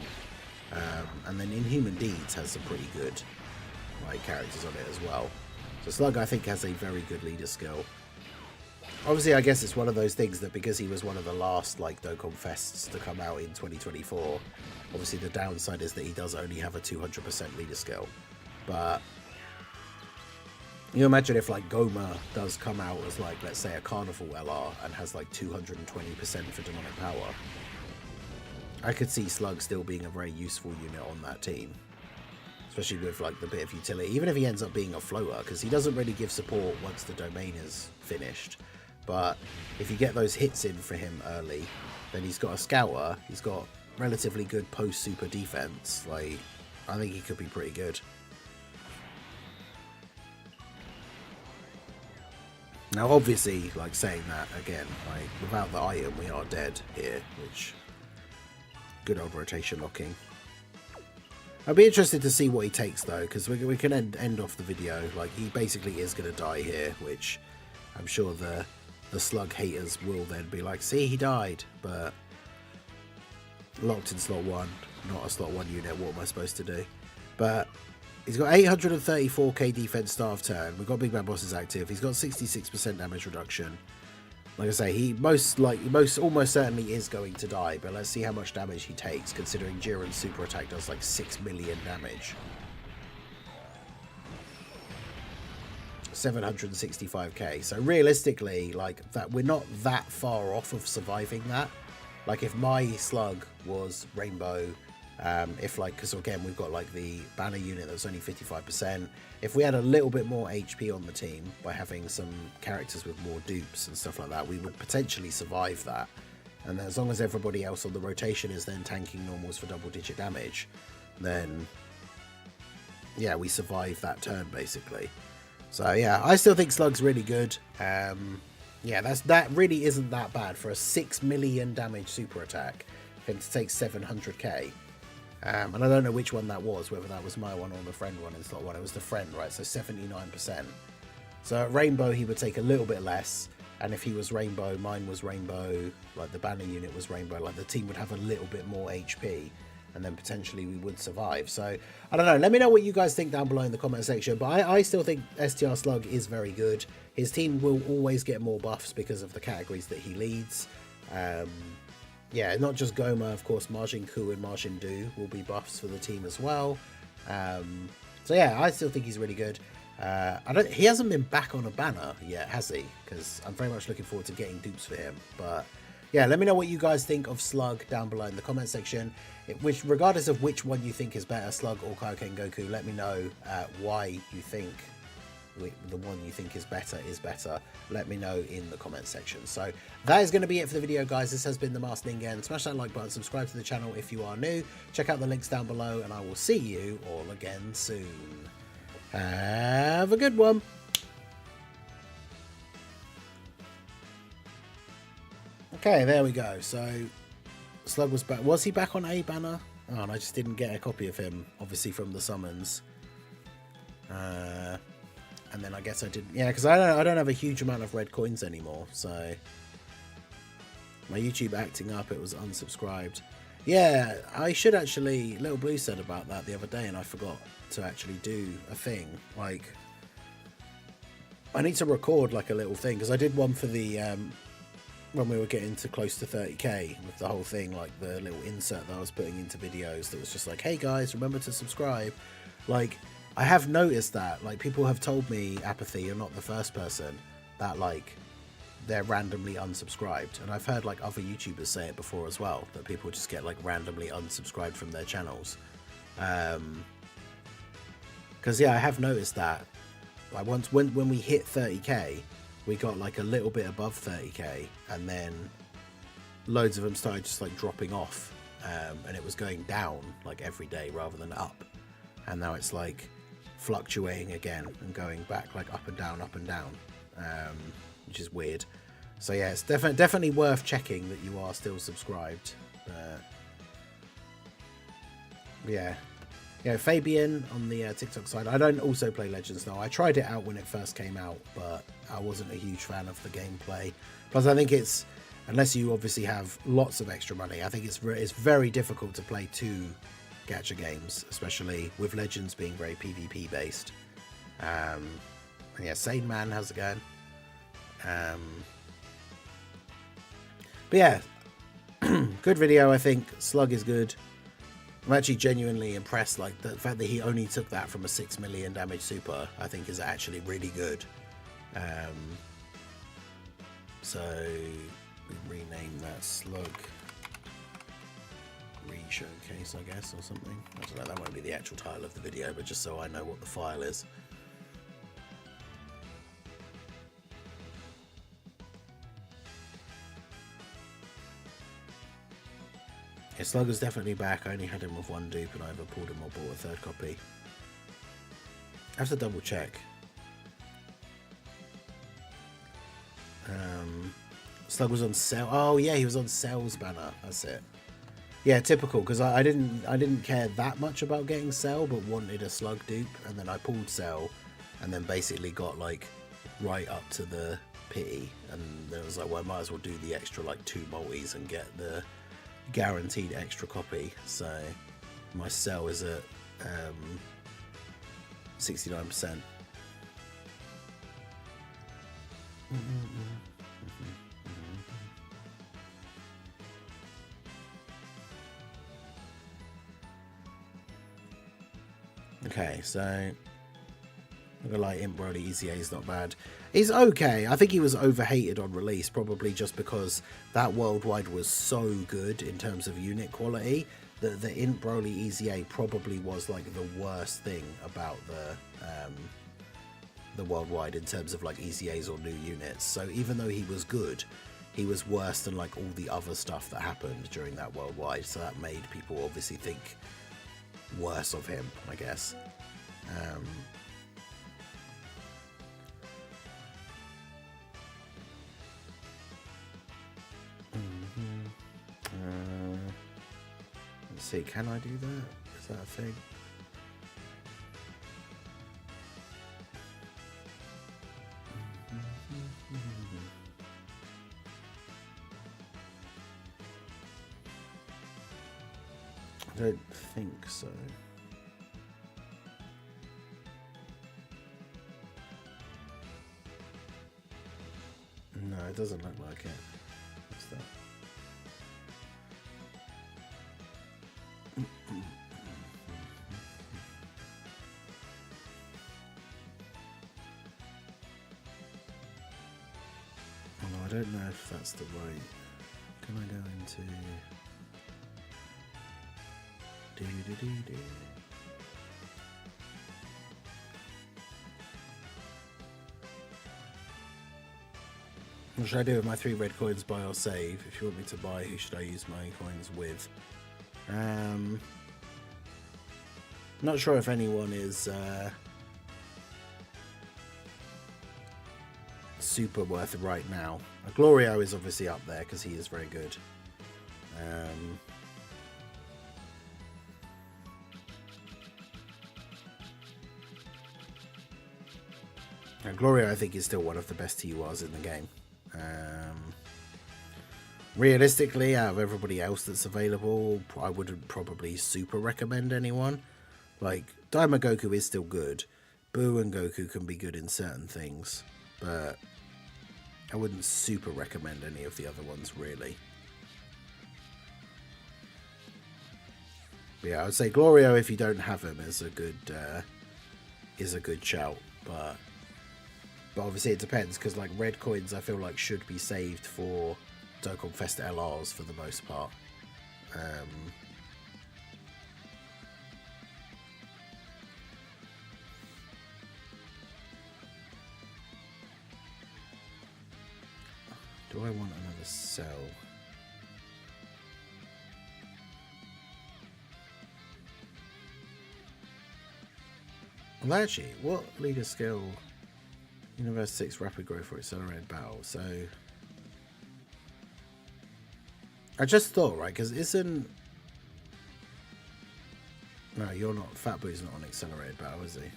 [SPEAKER 1] And then Inhuman Deeds has some pretty good like characters on it as well. So Slug I think has a very good leader skill. Obviously, I guess it's one of those things that because he was one of the last like Dokkan Fests to come out in 2024, obviously the downside is that he does only have a 200% leader skill. But you imagine if like Goma does come out as like, let's say, a Carnival LR and has like 220% for Demonic Power, I could see Slug still being a very useful unit on that team. Especially with like the bit of utility, even if he ends up being a floater, because he doesn't really give support once the domain is finished. But if you get those hits in for him early, then he's got a scouter, he's got relatively good post super defense. Like, I think he could be pretty good. Now obviously, like, saying that again, like, without the item we are dead here, which good old rotation locking. I'd be interested to see what he takes though, because we can end off the video. Like, he basically is going to die here, which I'm sure the Slug haters will then be like, see, he died, but locked in slot 1, not a slot 1 unit, what am I supposed to do? But he's got 834k defense start of turn, we've got Big Bad Bosses active, he's got 66% damage reduction. Like I say, he almost certainly is going to die, but let's see how much damage he takes, considering Jiren's super attack does like 6 million damage. 765k. So realistically, like, that we're not that far off of surviving that. Like, if my Slug was Rainbow If like, because again, we've got like the banner unit that's only 55%. If we had a little bit more HP on the team by having some characters with more dupes and stuff like that, we would potentially survive that. And as long as everybody else on the rotation is then tanking normals for double-digit damage, then yeah, we survive that turn basically. So yeah, I still think Slug's really good. Yeah, that really isn't that bad for a 6 million damage super attack. For him to take 700k. And I don't know which one that was, whether that was my one or the friend one in slot one. It was the friend, right? So 79%. So at Rainbow, he would take a little bit less. And if he was Rainbow, mine was Rainbow, like the banner unit was Rainbow, like the team would have a little bit more HP. And then potentially we would survive. So, I don't know. Let me know what you guys think down below in the comment section. But I still think STR Slug is very good. His team will always get more buffs because of the categories that he leads. Yeah, not just Goma, of course, Majin Ku and Majin Du will be buffs for the team as well. So yeah, I still think he's really good. He hasn't been back on a banner yet, has he? Because I'm very much looking forward to getting dupes for him. But yeah, let me know what you guys think of Slug down below in the comment section. Regardless of which one you think is better, Slug or Kaioken Goku, let me know why you think the one you think is better. Let me know in the comment section. So that is going to be it for the video, guys. This has been the Masked Ningen. Smash that like button, subscribe to the channel if you are new, check out the links down below, and I will see you all again soon. Have a good one. Okay, there we go. So Slug was back. Was he back on A banner? Oh, and I just didn't get a copy of him, obviously from the summons. And then I guess I didn't. Yeah, because I don't have a huge amount of red coins anymore. So my YouTube acting up, it was unsubscribed. Yeah, I should actually. Little Blue said about that the other day, and I forgot to actually do a thing. Like, I need to record like a little thing because I did one for the when we were getting to close to 30k with the whole thing, like the little insert that I was putting into videos that was just like, hey guys, remember to subscribe. Like, I have noticed that, like, people have told me, Apathy, you're not the first person, that, like, they're randomly unsubscribed. And I've heard, like, other YouTubers say it before as well, that people just get, like, randomly unsubscribed from their channels. Because, yeah, I have noticed that. Like, once, when we hit 30k, we got, like, a little bit above 30k, and then loads of them started just, like, dropping off. And it was going down, like, every day rather than up. And now it's, like, fluctuating again and going back like up and down, which is weird. So yeah, it's definitely worth checking that you are still subscribed. Yeah, Fabian on the TikTok side. I don't also play Legends now. I tried it out when it first came out, but I wasn't a huge fan of the gameplay. Plus, I think it's, unless you obviously have lots of extra money, I think it's very difficult to play two gacha games, especially with Legends being very PvP based. And yeah, Sane Man, how's it going? But yeah, good video. I think Slug is good. I'm actually genuinely impressed. Like, the fact that he only took that from a 6 million damage super, I think is actually really good. So we rename that Slug Showcase, I guess, or something. I don't know, that won't be the actual title of the video, but just so I know what the file is. Yeah, Slug is definitely back. I only had him with one dupe and I either pulled him or bought a third copy. I have to double check. Slug was on sale. Oh yeah, he was on Cell's banner. That's it. Yeah, typical, because I didn't care that much about getting Cell, but wanted a Slug dupe, and then I pulled Cell, and then basically got like right up to the pity, and then it was like, well, I might as well do the extra like 2 multis and get the guaranteed extra copy. So my Cell is at 69%. Okay, so I'm gonna lie, Imp Broly Easy A is not bad. He's okay. I think he was overhated on release, probably just because that worldwide was so good in terms of unit quality that the Imp Broly Easy A probably was like the worst thing about the worldwide in terms of like Easy A's or new units. So even though he was good, he was worse than like all the other stuff that happened during that worldwide. So that made people obviously think worse of him, I guess. Let's see, can I do that? Is that a thing? I don't think so. No, it doesn't look like it. What's that? Oh, I don't know if that's the right. Can I go into do? What should I do with my 3 red coins? Buy or save? If you want me to buy, who should I use my coins with? Not sure if anyone is super worth it right now. Glorio is obviously up there because he is very good. And Glorio, I think, is still one of the best TURs in the game. Realistically, out of everybody else that's available, I wouldn't probably super recommend anyone. Like, Daima Goku is still good. Boo and Goku can be good in certain things, but I wouldn't super recommend any of the other ones, really. But yeah, I would say Glorio, if you don't have him, is a good shout, but obviously it depends, because like red coins I feel like should be saved for Dokkan Fest LRs for the most part. Do I want another cell? Well, actually, what leader skill? Universe 6 rapid growth for accelerated battle. So I just thought, right, because isn't... No, you're not. Fat Boo's not on accelerated battle, is he?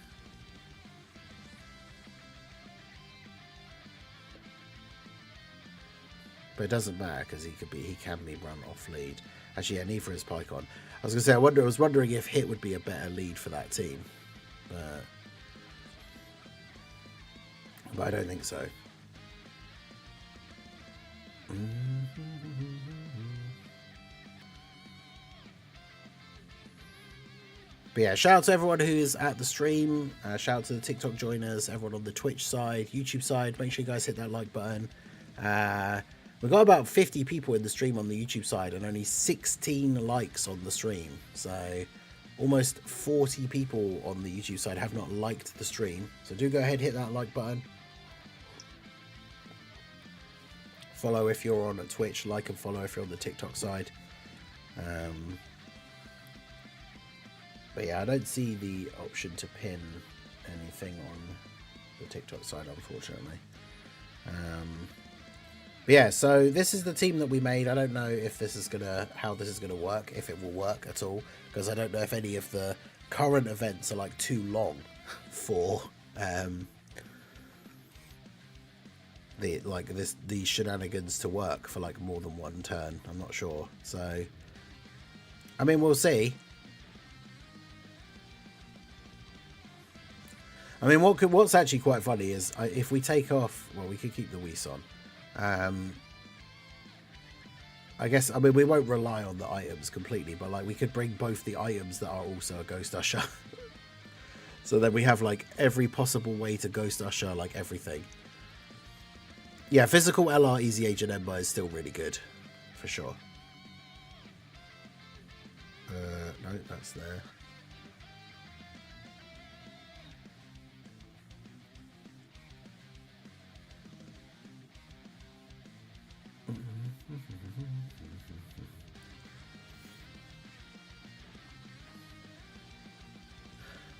[SPEAKER 1] But it doesn't matter because he can be run off lead. Actually, yeah, neither is Pycon. I was gonna say I was wondering if Hit would be a better lead for that team, but I don't think so. But yeah, shout out to everyone who is at the stream. Shout out to the TikTok joiners, everyone on the Twitch side, YouTube side. Make sure you guys hit that like button. We've got about 50 people in the stream on the YouTube side and only 16 likes on the stream. So almost 40 people on the YouTube side have not liked the stream. So do go ahead, hit that like button. Follow if you're on Twitch, like and follow if you're on the TikTok side. But yeah, I don't see the option to pin anything on the TikTok side, unfortunately. But yeah, so this is the team that we made. I don't know if this is how this is gonna work, if it will work at all, because I don't know if any of the current events are like too long for these shenanigans to work for like more than one turn. I'm not sure. So I mean, we'll see. I mean, what's actually quite funny is if we take off, well, we could keep the Whis on. I guess, I mean, we won't rely on the items completely, but like we could bring both the items that are also a Ghost Usher. So then we have like every possible way to Ghost Usher, like everything. Yeah, physical LR, Easy Agent Ember is still really good, for sure. No, that's there.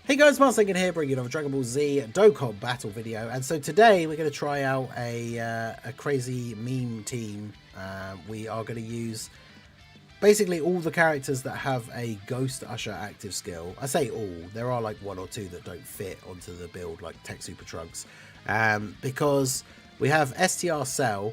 [SPEAKER 1] Hey guys, Marslingin here, bringing you a Dragon Ball Z Dokkan Battle video, and so today we're going to try out a crazy meme team. We are going to use basically all the characters that have a Ghost Usher active skill. I say all, there are like one or two that don't fit onto the build, like Tech Super Trunks, because we have STR Cell,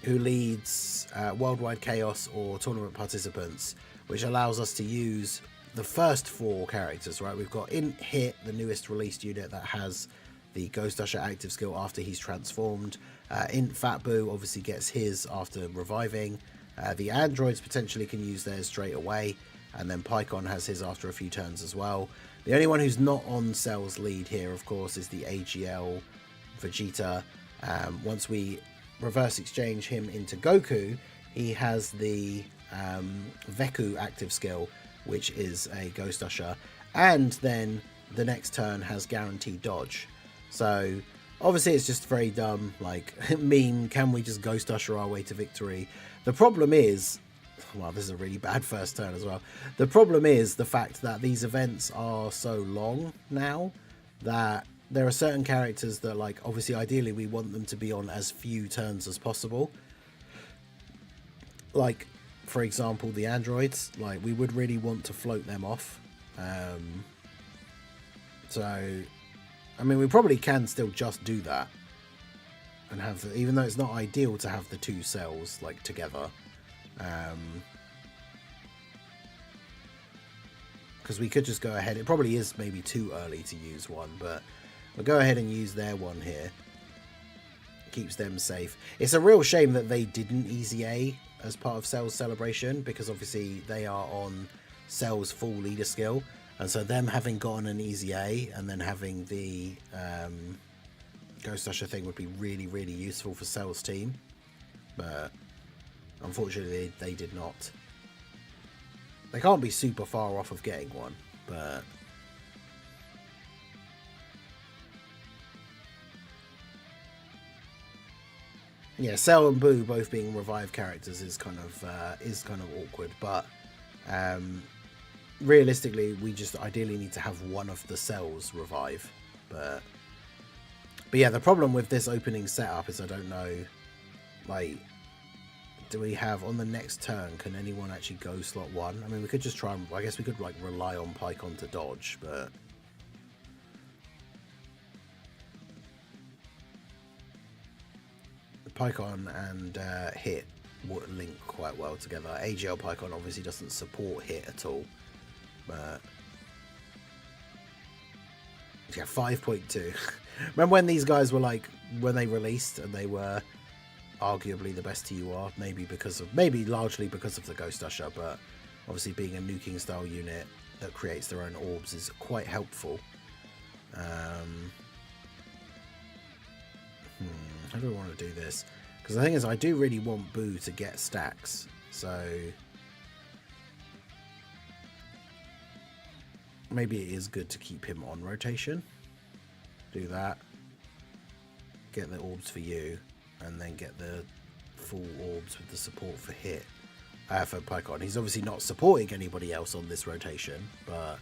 [SPEAKER 1] who leads Worldwide Chaos or Tournament Participants, which allows us to use the first four characters, right? We've got in Hit, the newest released unit that has the Ghost Usher active skill after he's transformed. In Fat Boo obviously gets his after reviving. The androids potentially can use theirs straight away, and then Pycon has his after a few turns as well. The only one who's not on Cell's lead here, of course, is the AGL Vegeta. Once we reverse exchange him into Goku, he has the Veku active skill, which is a Ghost Usher, and then the next turn has guaranteed dodge. So obviously it's just very dumb, like meme, can we just Ghost Usher our way to victory? The problem is, well, this is a really bad first turn as well. The problem is the fact that these events are so long now that there are certain characters that, like, obviously ideally we want them to be on as few turns as possible. Like, for example, the androids, like, we would really want to float them off. So, I mean, we probably can still just do that and have, even though it's not ideal to have the two cells like together, because we could just go ahead. It probably is maybe too early to use one, but we'll go ahead and use their one here. Keeps them safe. It's a real shame that they didn't Easy A as part of Cell's celebration, because obviously they are on Cell's full leader skill, and so them having gotten an Easy A and then having the Ghost Usher thing would be really, really useful for Cell's team, but unfortunately they did not. They can't be super far off of getting one, but yeah, Cell and Boo both being revived characters is kind of awkward, but realistically we just ideally need to have one of the cells revive. But yeah, the problem with this opening setup is I don't know, like, do we have on the next turn, can anyone actually go slot one? I mean, we could just try and, I guess we could like rely on Pycon to dodge, but Pycon and Hit would link quite well together. AGL Pycon obviously doesn't support Hit at all, but yeah, 5.2. Remember when these guys were like, when they released and they were arguably the best TUR, maybe largely because of the Ghost Usher, but obviously being a nuking style unit that creates their own orbs is quite helpful. How do I want to do this? Because the thing is, I do really want Boo to get stacks, so maybe it is good to keep him on rotation. Do that. Get the orbs for you, and then get the full orbs with the support for Hit. For Pycon. He's obviously not supporting anybody else on this rotation, but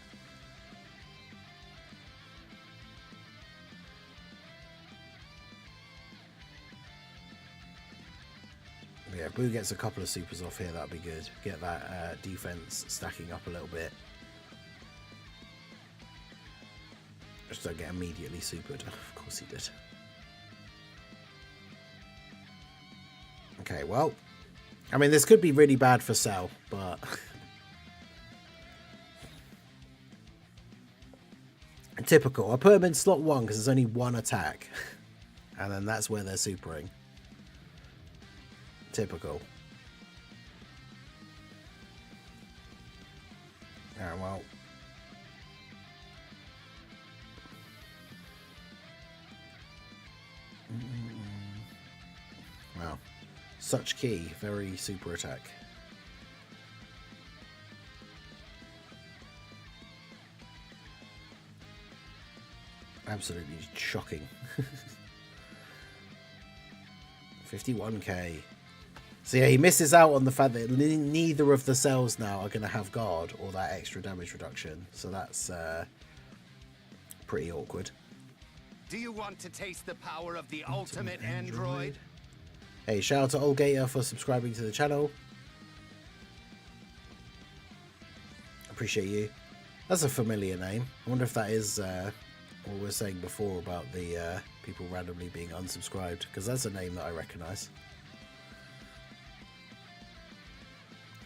[SPEAKER 1] yeah, Boo gets a couple of supers off here, that'd be good. Get that defense stacking up a little bit. Just don't get immediately supered. Of course he did. Okay, well, I mean, this could be really bad for Cell, but typical. I put him in slot 1 because there's only one attack, and then that's where they're supering. Typical. Yeah, well, Such key. Very super attack. Absolutely shocking. 51k. So yeah, he misses out on the fact that neither of the cells now are going to have guard or that extra damage reduction. So that's pretty awkward.
[SPEAKER 2] Do you want to taste the power of the ultimate android?
[SPEAKER 1] Hey, shout out to Olgator for subscribing to the channel. Appreciate you. That's a familiar name. I wonder if that is what we were saying before about the people randomly being unsubscribed, because that's a name that I recognise.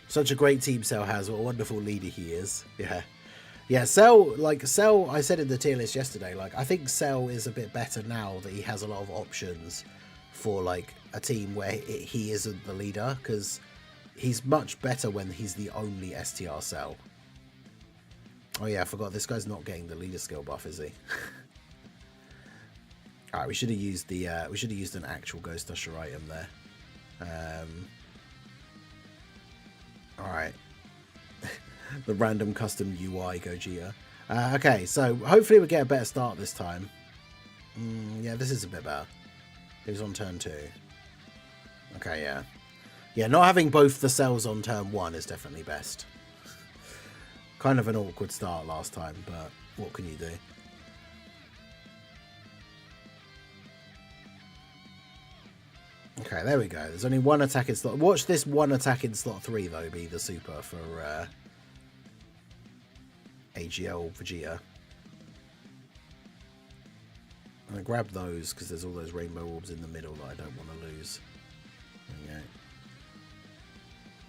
[SPEAKER 1] Such a great team Cell has. What a wonderful leader he is. Yeah. Yeah, Cell, I said in the tier list yesterday, like, I think Cell is a bit better now that he has a lot of options for, like, a team where he isn't the leader, because he's much better when he's the only STR Cell. Oh yeah, I forgot, this guy's not getting the leader skill buff, is he? Alright, we should have used the, we should have used an actual Ghost Usher item there. Alright. The random custom UI Gogeta. Okay, so hopefully we get a better start this time. Yeah, this is a bit better. It was on turn 2. Okay, yeah. Yeah, not having both the cells on turn 1 is definitely best. Kind of an awkward start last time, but what can you do? Okay, there we go. There's only one attack in slot. Watch this one attack in slot 3, though, be the super for AGL Vegeta. I'm going to grab those because there's all those rainbow orbs in the middle that I don't want to lose. There we go.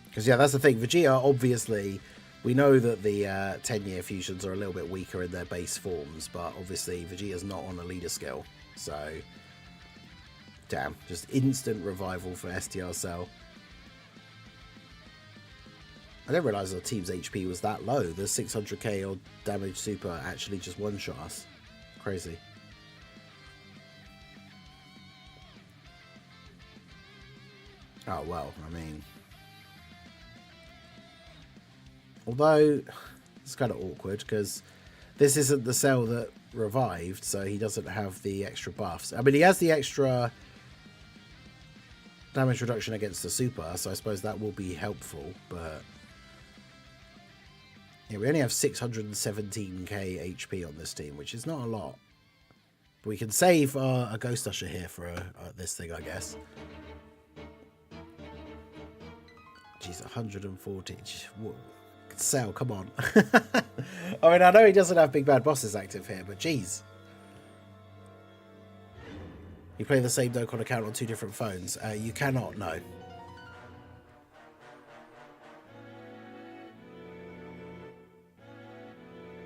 [SPEAKER 1] Because, yeah, that's the thing. Vegeta, obviously, we know that the 10-year fusions are a little bit weaker in their base forms, but obviously Vegeta's not on a leader skill. So, damn, just instant revival for STR Cell. I didn't realise our team's HP was that low. The 600k odd damage super actually just one-shot us. Crazy. Oh, well, I mean... Although, it's kind of awkward, because this isn't the cell that revived, so he doesn't have the extra buffs. I mean, he has the extra damage reduction against the super, so I suppose that will be helpful, but... Yeah, we only have 617k HP on this team, which is not a lot. But we can save a Ghost Usher here for this thing, I guess. Jeez, 140. Whoa. Cell, come on. I mean, I know he doesn't have Big Bad Bosses active here, but jeez. You play the same Dokkan account on 2 different phones. You cannot, no.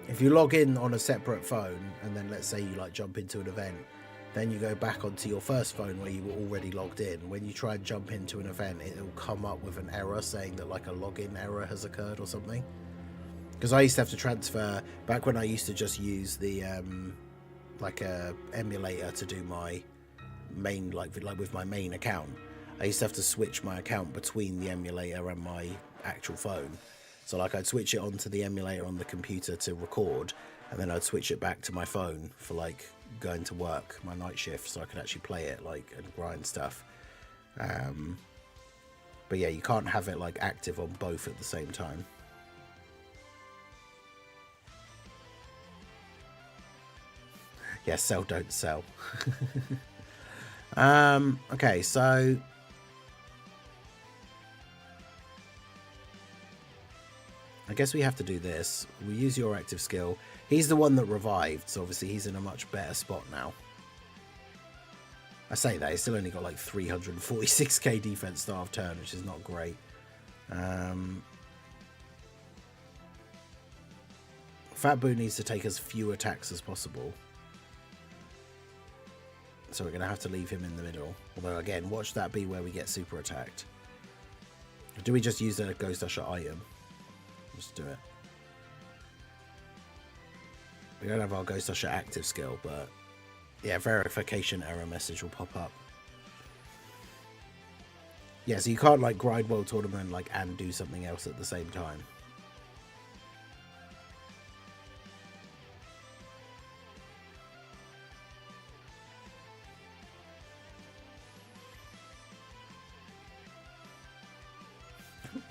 [SPEAKER 1] If you log in on a separate phone, and then let's say you like jump into an event, then you go back onto your first phone where you were already logged in. When you try and jump into an event, it'll come up with an error saying that like a login error has occurred or something. Because I used to have to transfer, back when I used to just use the like a emulator to do my main, like with my main account. I used to have to switch my account between the emulator and my actual phone. So like I'd switch it onto the emulator on the computer to record, and then I'd switch it back to my phone for like going to work, my night shift, so I could actually play it like and grind stuff. But yeah, you can't have it like active on both at the same time. Yeah, sell, don't sell. Okay, so I guess we have to do this. We use your active skill. He's the one that revived, so obviously he's in a much better spot now. I say that, he's still only got like 346k defense start of turn, which is not great. Fat Boo needs to take as few attacks as possible. So we're going to have to leave him in the middle. Although again, watch that be where we get super attacked. Do we just use a Ghost Usher item? Let's do it. We don't have our Ghost Usher active skill, but yeah, verification error message will pop up. Yeah, so you can't like grind World Tournament like and do something else at the same time.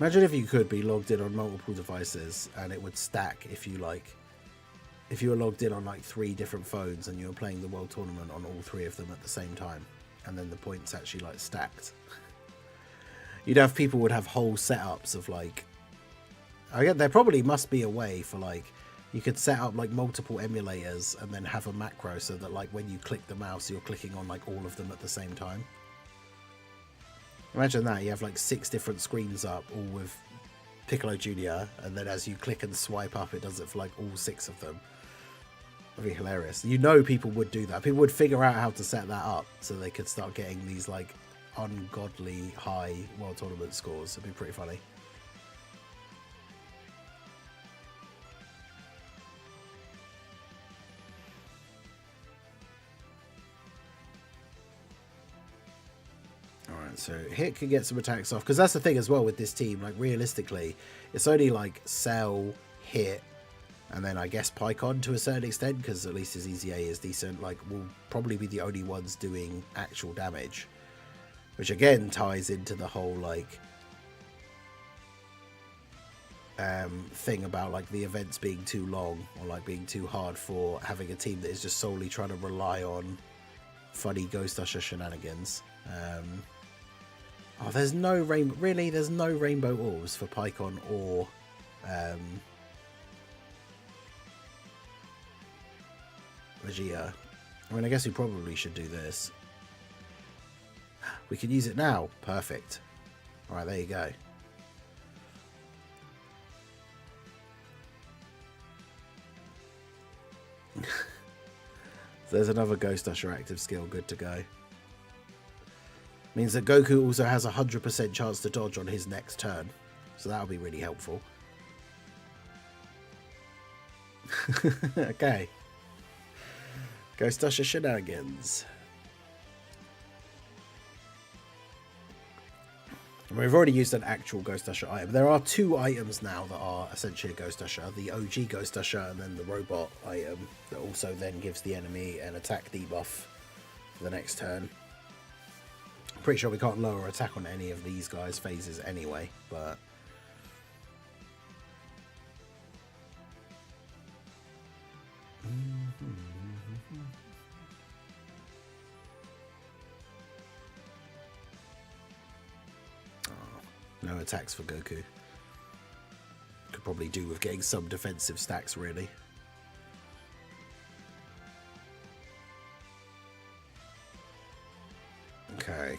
[SPEAKER 1] Imagine if you could be logged in on multiple devices and it would stack if you were logged in on like 3 different phones and you were playing the World Tournament on all 3 of them at the same time, and then the points actually like stacked. You'd have people would have whole setups of like, I guess there probably must be a way for like, you could set up like multiple emulators and then have a macro so that like when you click the mouse you're clicking on like all of them at the same time. Imagine that, you have like 6 different screens up, all with Piccolo Jr., and then as you click and swipe up, it does it for like all 6 of them. That'd be hilarious. You know people would do that. People would figure out how to set that up so they could start getting these like ungodly high World Tournament scores. It'd be pretty funny. So Hit can get some attacks off, because that's the thing as well with this team. Like realistically, it's only like Cell, Hit, and then I guess Pycon to a certain extent, because at least his EZA is decent. Like will probably be the only ones doing actual damage, which again ties into the whole like thing about like the events being too long or like being too hard for having a team that is just solely trying to rely on funny Ghost Usher shenanigans. Oh, there's no rainbow. Really, there's no rainbow orbs for Pycon or Vegeta. I mean, I guess we probably should do this. We can use it now. Perfect. All right, there you go. There's another Ghost Usher active skill. Good to go. Means that Goku also has a 100% chance to dodge on his next turn. So that'll be really helpful. Okay. Ghost Usher shenanigans. We've already used an actual Ghost Usher item. There are 2 items now that are essentially a Ghost Usher. The OG Ghost Usher and then the robot item that also then gives the enemy an attack debuff for the next turn. I'm pretty sure we can't lower attack on any of these guys' phases anyway, but no attacks for Goku. Could probably do with getting some defensive stacks, really. Okay.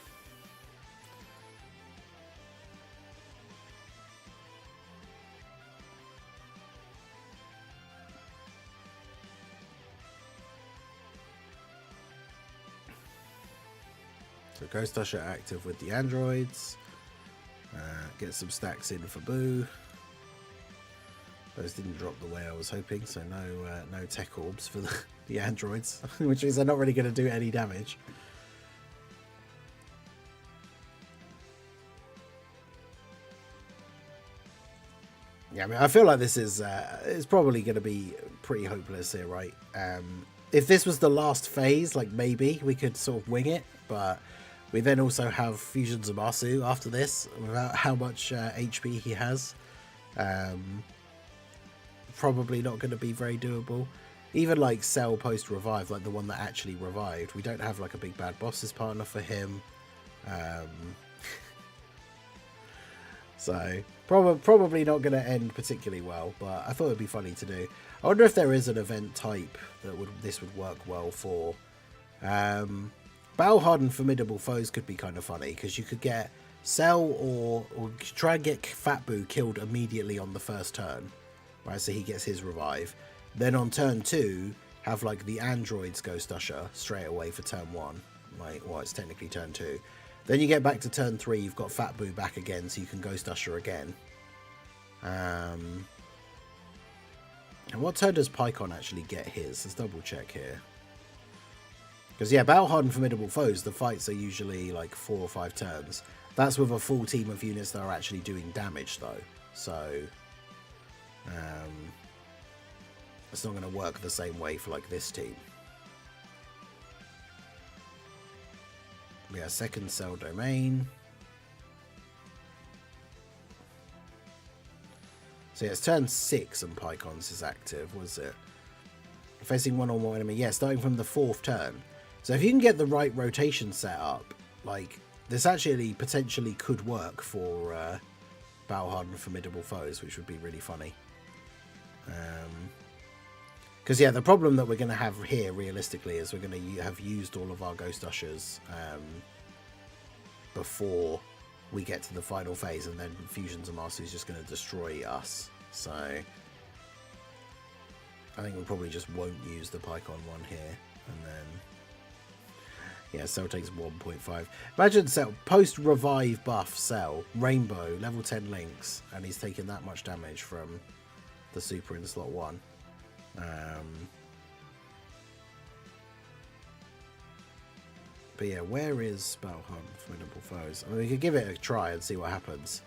[SPEAKER 1] So Ghost Usher active with the androids. Get some stacks in for Boo. Those didn't drop the way I was hoping, so no tech orbs for the androids, which means they're not really going to do any damage. Yeah, I mean, I feel like this is it's probably going to be pretty hopeless here, right? If this was the last phase, like maybe we could sort of wing it, but we then also have Fusion Zamasu after this, without how much HP he has. Probably not going to be very doable. Even like Cell post revive, like the one that actually revived, we don't have like a big bad bosses partner for him. So probably not going to end particularly well, but I thought it'd be funny to do. I wonder if there is an event type that this would work well for. Battle hardened formidable foes could be kind of funny, because you could get Cell or try and get Fat Boo killed immediately on the first turn, right? So he gets his revive. Then on turn 2, have like the androids Ghost Usher straight away for turn 1. Like, well, it's technically turn 2. Then you get back to turn 3, you've got Fat Boo back again, so you can Ghost Usher again. And what turn does Pycon actually get his? Let's double check here. Because, yeah, battle hardened formidable foes, the fights are usually like 4 or 5 turns. That's with a full team of units that are actually doing damage, though. So, it's not going to work the same way for like this team. Yeah, second cell domain. So yeah, it's turn 6 and Pycons is active, was it? Facing one or more enemy. Yeah, starting from the 4th turn. So if you can get the right rotation set up, like, this actually potentially could work for battle hardened formidable foes, which would be really funny. Because, yeah, the problem that we're going to have here, realistically, is we're going to have used all of our Ghost Ushers before we get to the final phase, and then Fusions of Mastery is just going to destroy us. So I think we probably just won't use the Pycon one here, and then yeah, Cell takes 1.5. Imagine Cell post-revive buff Cell, Rainbow, level 10 links, and he's taking that much damage from the super in slot 1. But yeah, where is Battle Hunt Formidable Foes? I mean, we could give it a try and see what happens.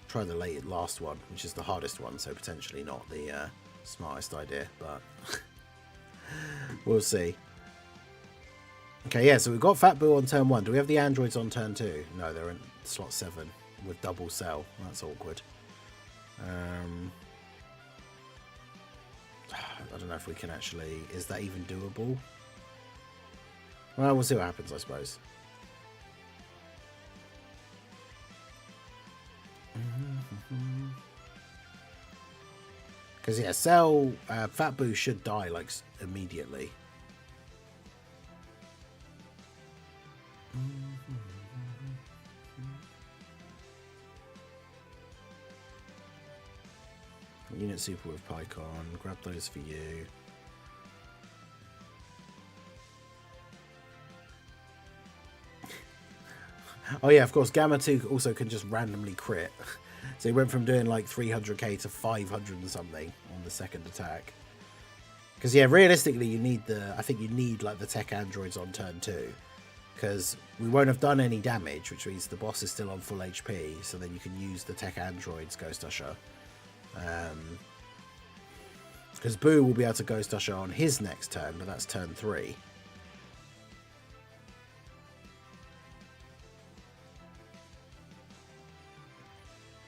[SPEAKER 1] Try the last one, which is the hardest one, so potentially not the smartest idea, but we'll see. Okay, yeah, so we've got Fat Boo on turn 1. Do we have the androids on turn 2? No, they're in slot 7 with double Cell. That's awkward. I don't know if we can actually... Is that even doable? Well, we'll see what happens, I suppose. Because, yeah, Cell... Fat Boo should die, like, immediately. Unit super with Pycon. Grab those for you. Oh yeah, of course, Gamma 2 also can just randomly crit. So he went from doing like 300k to 500 and something on the second attack. Because yeah, realistically, you need the... I think you need like the tech androids on turn 2. Because we won't have done any damage, which means the boss is still on full HP. So then you can use the tech androids Ghost Usher. Because Boo will be able to Ghost Usher on his next turn, but that's turn 3.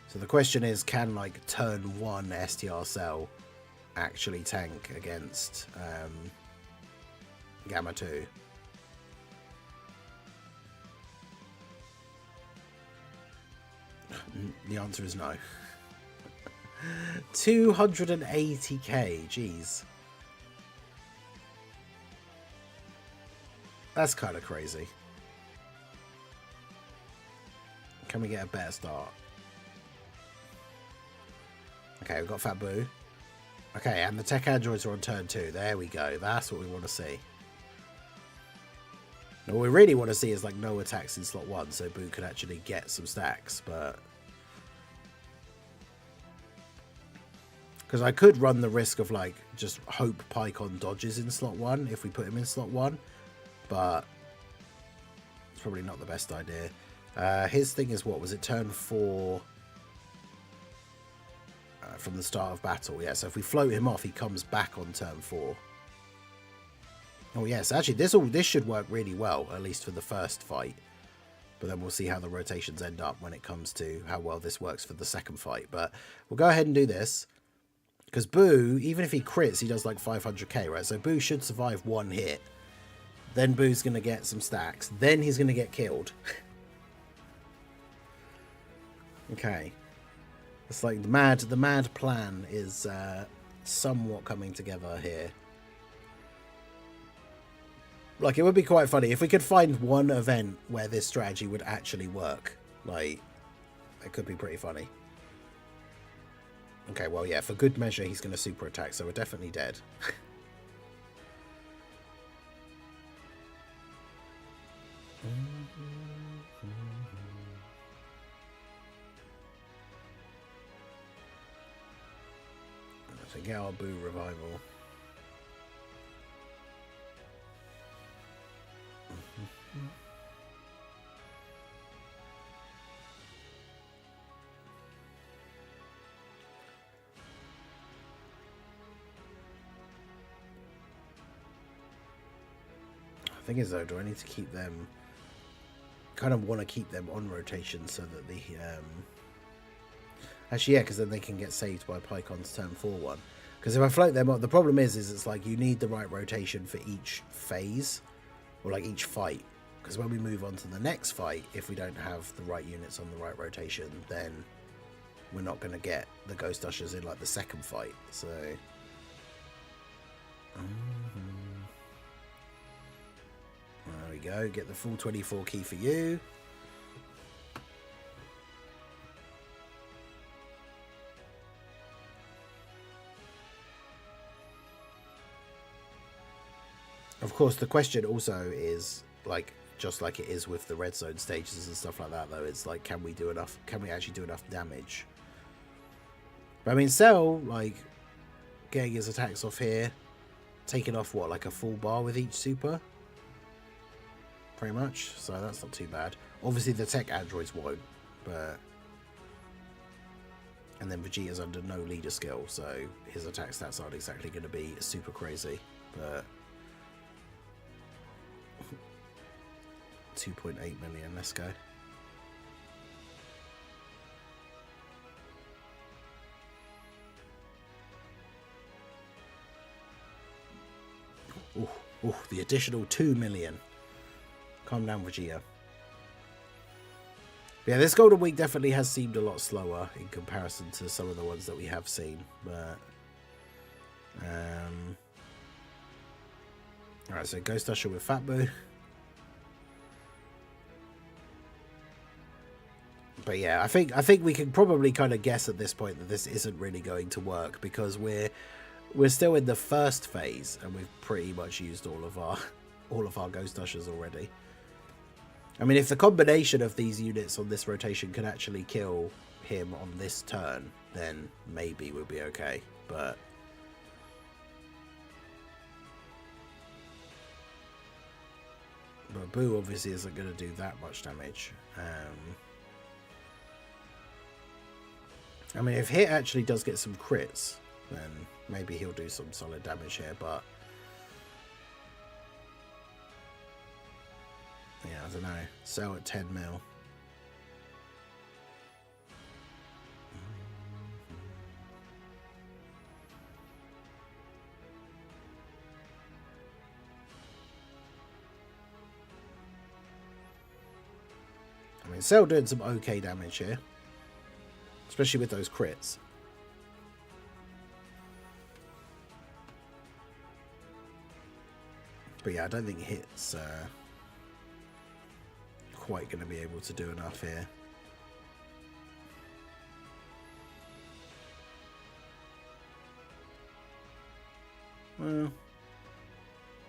[SPEAKER 1] So the question is, can like turn 1 STR Cell actually tank against Gamma 2? The answer is no. 280k, jeez. That's kind of crazy. Can we get a better start? Okay, we've got Fat Boo. Okay, and the tech androids are on turn 2. There we go. That's what we want to see. Now, what we really want to see is like no attacks in slot 1, so Boo can actually get some stacks, but... Because I could run the risk of like just hope Pycon dodges in slot 1 if we put him in slot 1, but it's probably not the best idea. His thing is, what was it, turn 4 from the start of battle? Yeah, so if we float him off, he comes back on turn 4. Oh yes, actually this should work really well, at least for the first fight. But then we'll see how the rotations end up when it comes to how well this works for the second fight. But we'll go ahead and do this. Because Boo, even if he crits, he does like 500k, right? So Boo should survive 1 hit. Then Boo's going to get some stacks. Then he's going to get killed. Okay. It's like the mad plan is somewhat coming together here. Like, it would be quite funny if we could find one event where this strategy would actually work. Like, it could be pretty funny. Okay, well, yeah, for good measure, he's going to super attack, so we're definitely dead. So get our Boo revival. Thing is though, do I need to keep them, kind of want to keep them on rotation so that the actually yeah, because then they can get saved by Pycon's turn 4-1. Because if I float them up, the problem is it's like you need the right rotation for each phase, or like each fight, because when we move on to the next fight, if we don't have the right units on the right rotation, then we're not going to get the Ghost Ushers in like the second fight. So there we go, get the full 24 key for you. Of course, the question also is, like, just like it is with the red zone stages and stuff like that, though, it's like, can we do enough? Can we actually do enough damage? But I mean, Cell, like, getting his attacks off here, taking off what, like a full bar with each super, pretty much. So that's not too bad. Obviously, the tech androids won't, but and then Vegeta's under no leader skill, so his attack stats aren't exactly going to be super crazy, but 2.8 million, let's go. Ooh, the additional 2 million. Calm down, Vegeta. Yeah, this Golden Week definitely has seemed a lot slower in comparison to some of the ones that we have seen, but alright, so Ghost Usher with Fat Boo. But yeah, I think we can probably kind of guess at this point that this isn't really going to work, because we're still in the first phase and we've pretty much used all of our Ghost Ushers already. I mean, if the combination of these units on this rotation can actually kill him on this turn, then maybe we'll be okay. But Boo obviously isn't going to do that much damage. I mean, if Hit actually does get some crits, then maybe he'll do some solid damage here, but yeah, I don't know. Sell at 10 mil. I mean, Cell doing some okay damage here, especially with those crits. But yeah, I don't think Hit's quite going to be able to do enough here. Well,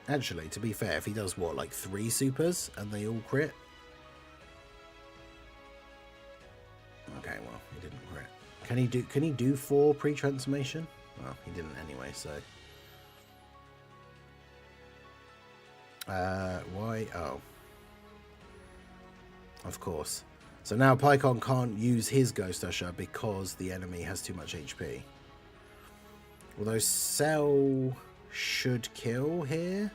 [SPEAKER 1] actually, to be fair, if he does what, like 3 supers and they all crit? Okay, well, he didn't crit. Can he do 4 pre-transformation? Well, he didn't anyway, so why? Oh, of course. So now Pycon can't use his Ghost Usher because the enemy has too much HP. Although Cell should kill here.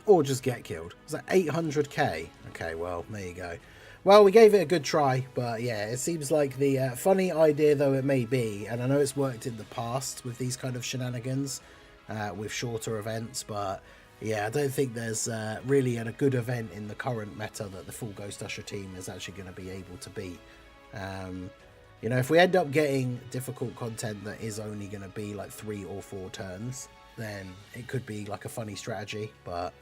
[SPEAKER 1] Or just get killed. Is that 800k? Okay, well, there you go. Well, we gave it a good try, but yeah, it seems like the funny idea though it may be, and I know it's worked in the past with these kind of shenanigans, with shorter events, but yeah, I don't think there's really a good event in the current meta that the full Ghost Usher team is actually going to be able to beat. You know, if we end up getting difficult content that is only going to be like 3 or 4 turns, then it could be like a funny strategy, but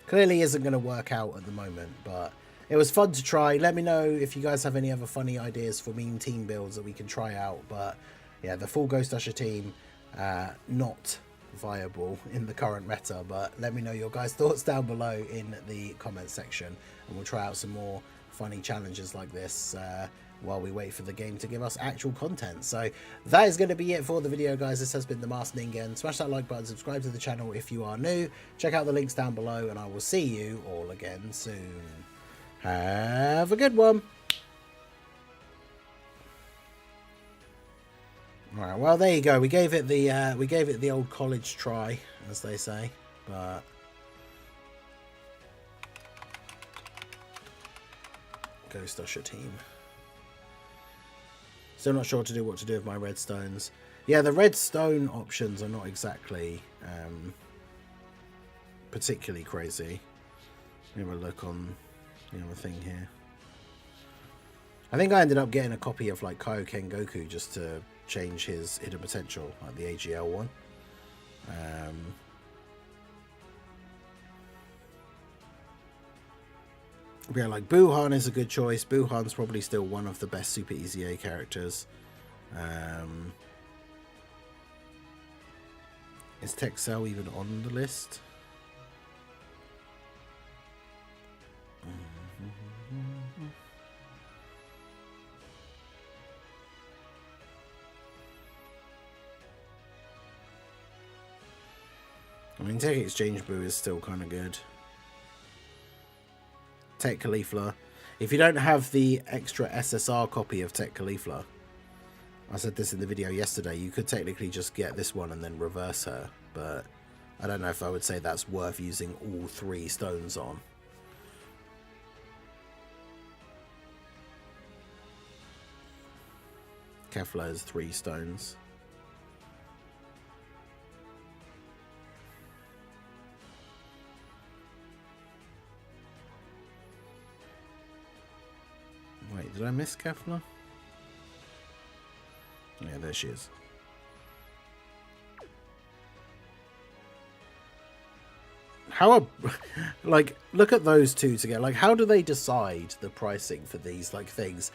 [SPEAKER 1] clearly isn't going to work out at the moment. But it was fun to try. Let me know if you guys have any other funny ideas for meme team builds that we can try out. But yeah, the full Ghost Usher team, not viable in the current meta, but let me know your guys' thoughts down below in the comment section, and we'll try out some more funny challenges like this while we wait for the game to give us actual content. So that is going to be it for the video, guys. This has been the Masked Ningen. Smash that like button, subscribe to the channel if you are new, check out the links down below, and I will see you all again soon. Have a good one. All right, well, there you go. We gave it the old college try, as they say, but Ghost Usher team. Still not sure what to do with my redstones. Yeah, the redstone options are not exactly particularly crazy. Let me have a look on the other thing here. I think I ended up getting a copy of like Kaioken Goku just to change his hidden potential, like the AGL one. Yeah, like Buhan is a good choice. Buhan's probably still one of the best Super EZA characters. Is Texel even on the list? I mean, Tech Exchange Boo is still kind of good. Tech Caulifla. If you don't have the extra SSR copy of Tech Caulifla, I said this in the video yesterday, you could technically just get this one and then reverse her, but I don't know if I would say that's worth using all 3 stones on. Kefla is 3 stones. Wait, did I miss Kefla? Yeah, there she is. How, like, look at those two together. Like, how do they decide the pricing for these, like, things?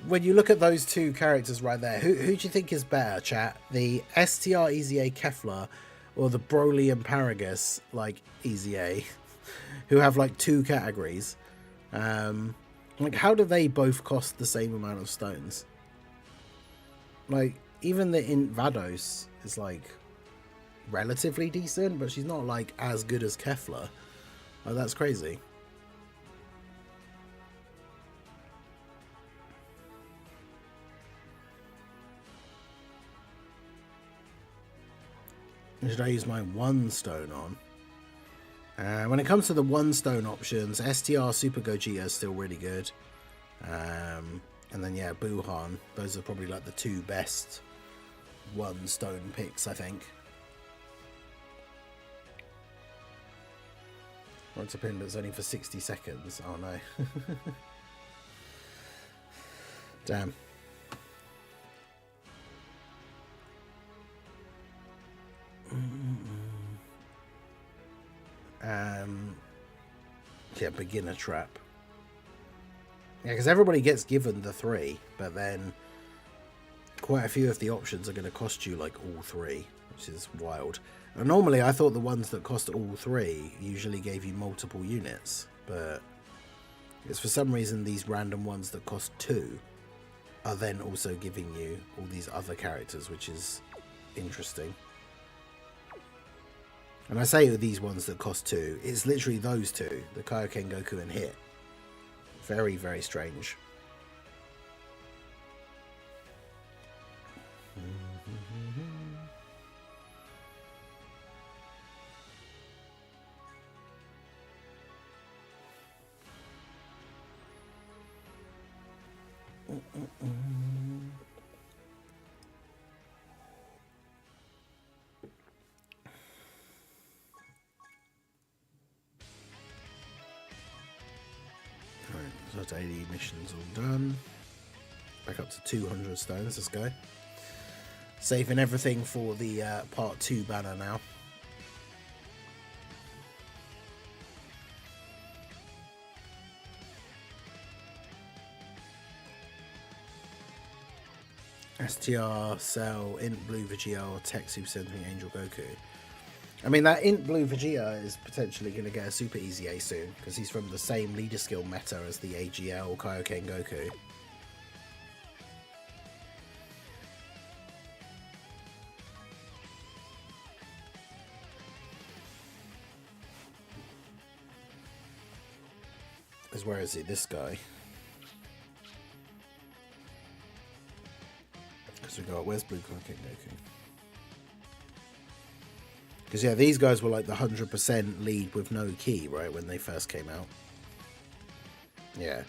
[SPEAKER 1] When you look at those 2 characters right there, who do you think is better, chat? The STR EZA Kefla or the Broly and Paragus, like, EZA, who have, like, 2 categories? Like, how do they both cost the same amount of stones? Like, even the Int Vados is, like, relatively decent, but she's not, like, as good as Kefla. Oh, that's crazy. Should I use my 1 stone on? When it comes to the 1 stone options, STR Super Gogeta is still really good. And then, yeah, Buhan. Those are probably like the 2 best 1 stone picks, I think. What's a pin that's only for 60 seconds? Oh, no. Damn. Yeah, beginner trap. Yeah, because everybody gets given the 3, but then quite a few of the options are going to cost you like all 3, which is wild. And normally I thought the ones that cost all 3 usually gave you multiple units, but it's for some reason these random ones that cost 2 are then also giving you all these other characters, which is interesting. And I say these ones that cost 2, it's literally those 2, the Kaioken Goku and Hit. Very, very strange. So daily missions all done. Back up to 200 stones. Let's go. Saving everything for the part 2 banner now. STR, Cell, Int Blue Vegeta, or Tech Super Sentinel Angel Goku. I mean, that Int Blue Vegeta is potentially going to get a Super EZA soon, because he's from the same leader skill meta as the AGL Kaioken Goku. Because where is he? This guy. Because we got, where's Blue Koken Goku? Because yeah, these guys were like the 100% lead with no key, right, when they first came out. Yeah.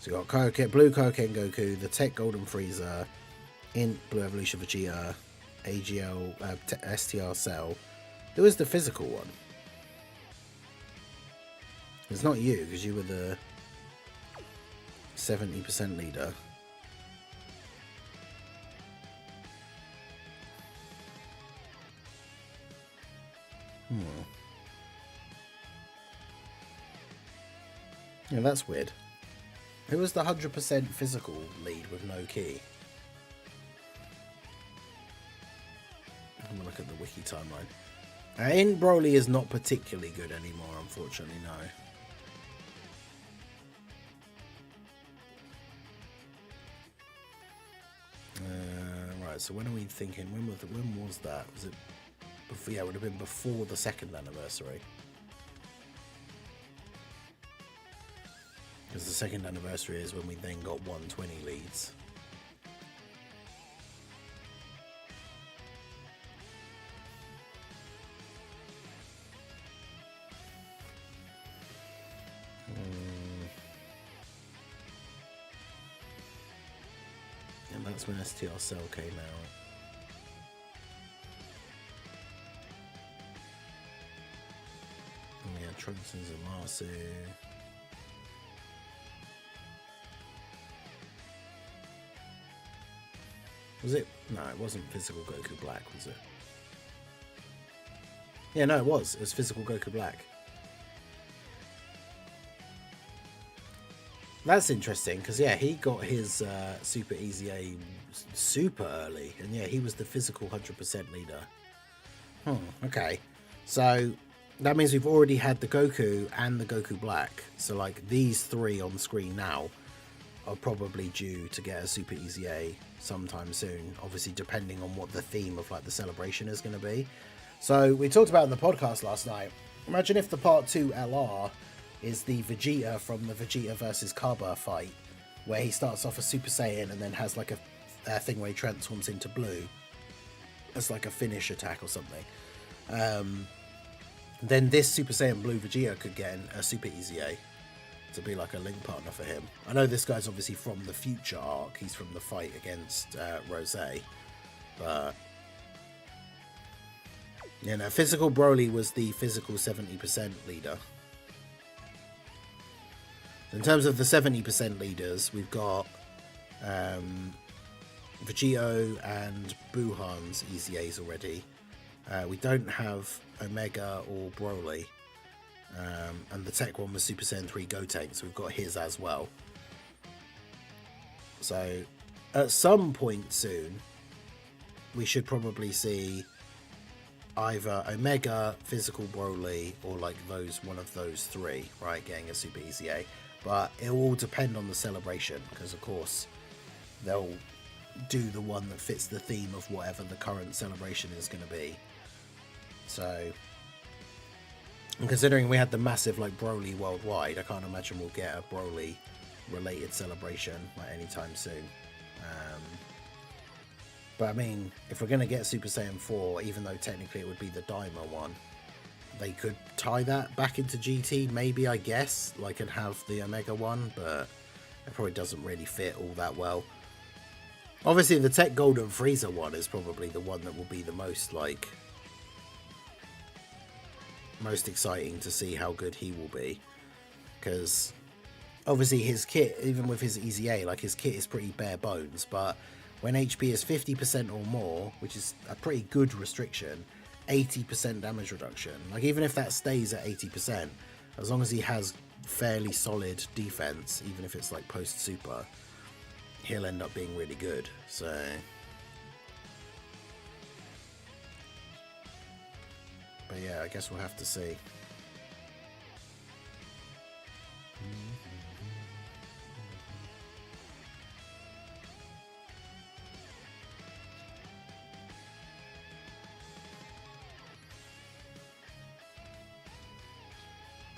[SPEAKER 1] So you got Blue Koken Goku, the Tech Golden Frieza, Int Blue Evolution Vegeta, AGL, STR Cell. Who was the physical one? It's not you, because you were the 70% leader. Yeah, that's weird. Who was the 100% physical lead with no key? I'm gonna look at the wiki timeline. In Broly is not particularly good anymore, unfortunately, no. Right, so when are we thinking? When was that? Was it before? Yeah, it would have been before the 2nd anniversary. Because the 2nd anniversary is when we then got 120 leads. And that's when STR Cell came out. And we had Trunks and Zamasu. Was it? No, it wasn't Physical Goku Black, was it? Yeah, no, it was. It was Physical Goku Black. That's interesting, because, yeah, he got his Super Easy A super early. And, yeah, he was the physical 100% leader. Okay. So, that means we've already had the Goku and the Goku Black. So, like, these three on screen now are probably due to get a Super Easy A sometime soon, obviously depending on what the theme of like the celebration is going to be. So we talked about in the podcast last night, imagine if the part 2 LR is the Vegeta from the Vegeta versus Kaba fight, where he starts off as Super Saiyan and then has like a thing where he transforms into blue as like a finish attack or something. Then this Super Saiyan Blue Vegeta could get a Super Easy A to be like a link partner for him. I know this guy's obviously from the future arc, he's from the fight against Rose, but you know, Physical Broly was the physical 70% leader. In terms of the 70% leaders, we've got Vegito and Buhan's Easy A's already. We don't have Omega or Broly. And the tech one was Super Saiyan 3 Gotenks, so we've got his as well. So, at some point soon, we should probably see either Omega, Physical Broly, or like one of those three, right, getting a Super Easy A. But it will all depend on the celebration, because of course, they'll do the one that fits the theme of whatever the current celebration is going to be. So, and considering we had the massive like Broly worldwide, I can't imagine we'll get a Broly related celebration like anytime soon. But I mean, if we're going to get Super Saiyan 4, even though technically it would be the Daima one, they could tie that back into GT, maybe, I guess, like, and have the Omega one, but it probably doesn't really fit all that well. Obviously, the Tech Golden Frieza one is probably the one that will be the most, like, most exciting to see how good he will be, because obviously his kit, even with his Easy A, like his kit is pretty bare bones, but when HP is 50% or more, which is a pretty good restriction, 80% damage reduction, like even if that stays at 80%, as long as he has fairly solid defense, even if it's like post super, he'll end up being really good. So but yeah, I guess we'll have to see.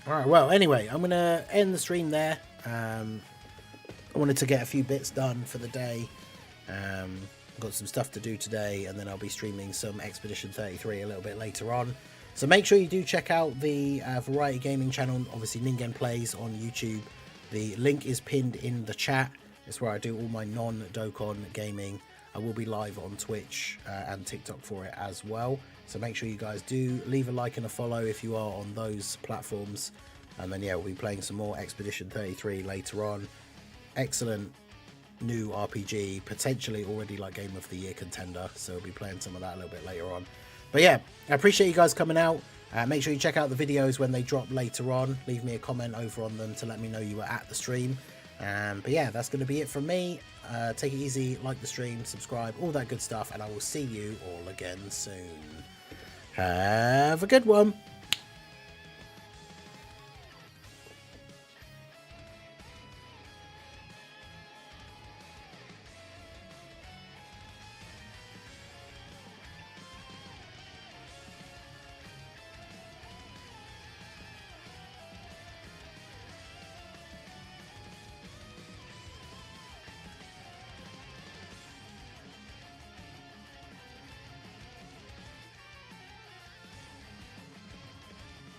[SPEAKER 1] Alright, well, anyway, I'm going to end the stream there. I wanted to get a few bits done for the day. Got some stuff to do today, and then I'll be streaming some Expedition 33 a little bit later on. So make sure you do check out the Variety Gaming channel, obviously Ningen Plays on YouTube. The link is pinned in the chat. It's where I do all my non-Dokkan gaming. I will be live on Twitch and TikTok for it as well. So make sure you guys do leave a like and a follow if you are on those platforms. And then, yeah, we'll be playing some more Expedition 33 later on. Excellent new RPG, potentially already like Game of the Year contender. So we'll be playing some of that a little bit later on. But yeah, I appreciate you guys coming out. Make sure you check out the videos when they drop later on. Leave me a comment over on them to let me know you were at the stream. But yeah, that's going to be it from me. Take it easy, like the stream, subscribe, all that good stuff, and I will see you all again soon. Have a good one.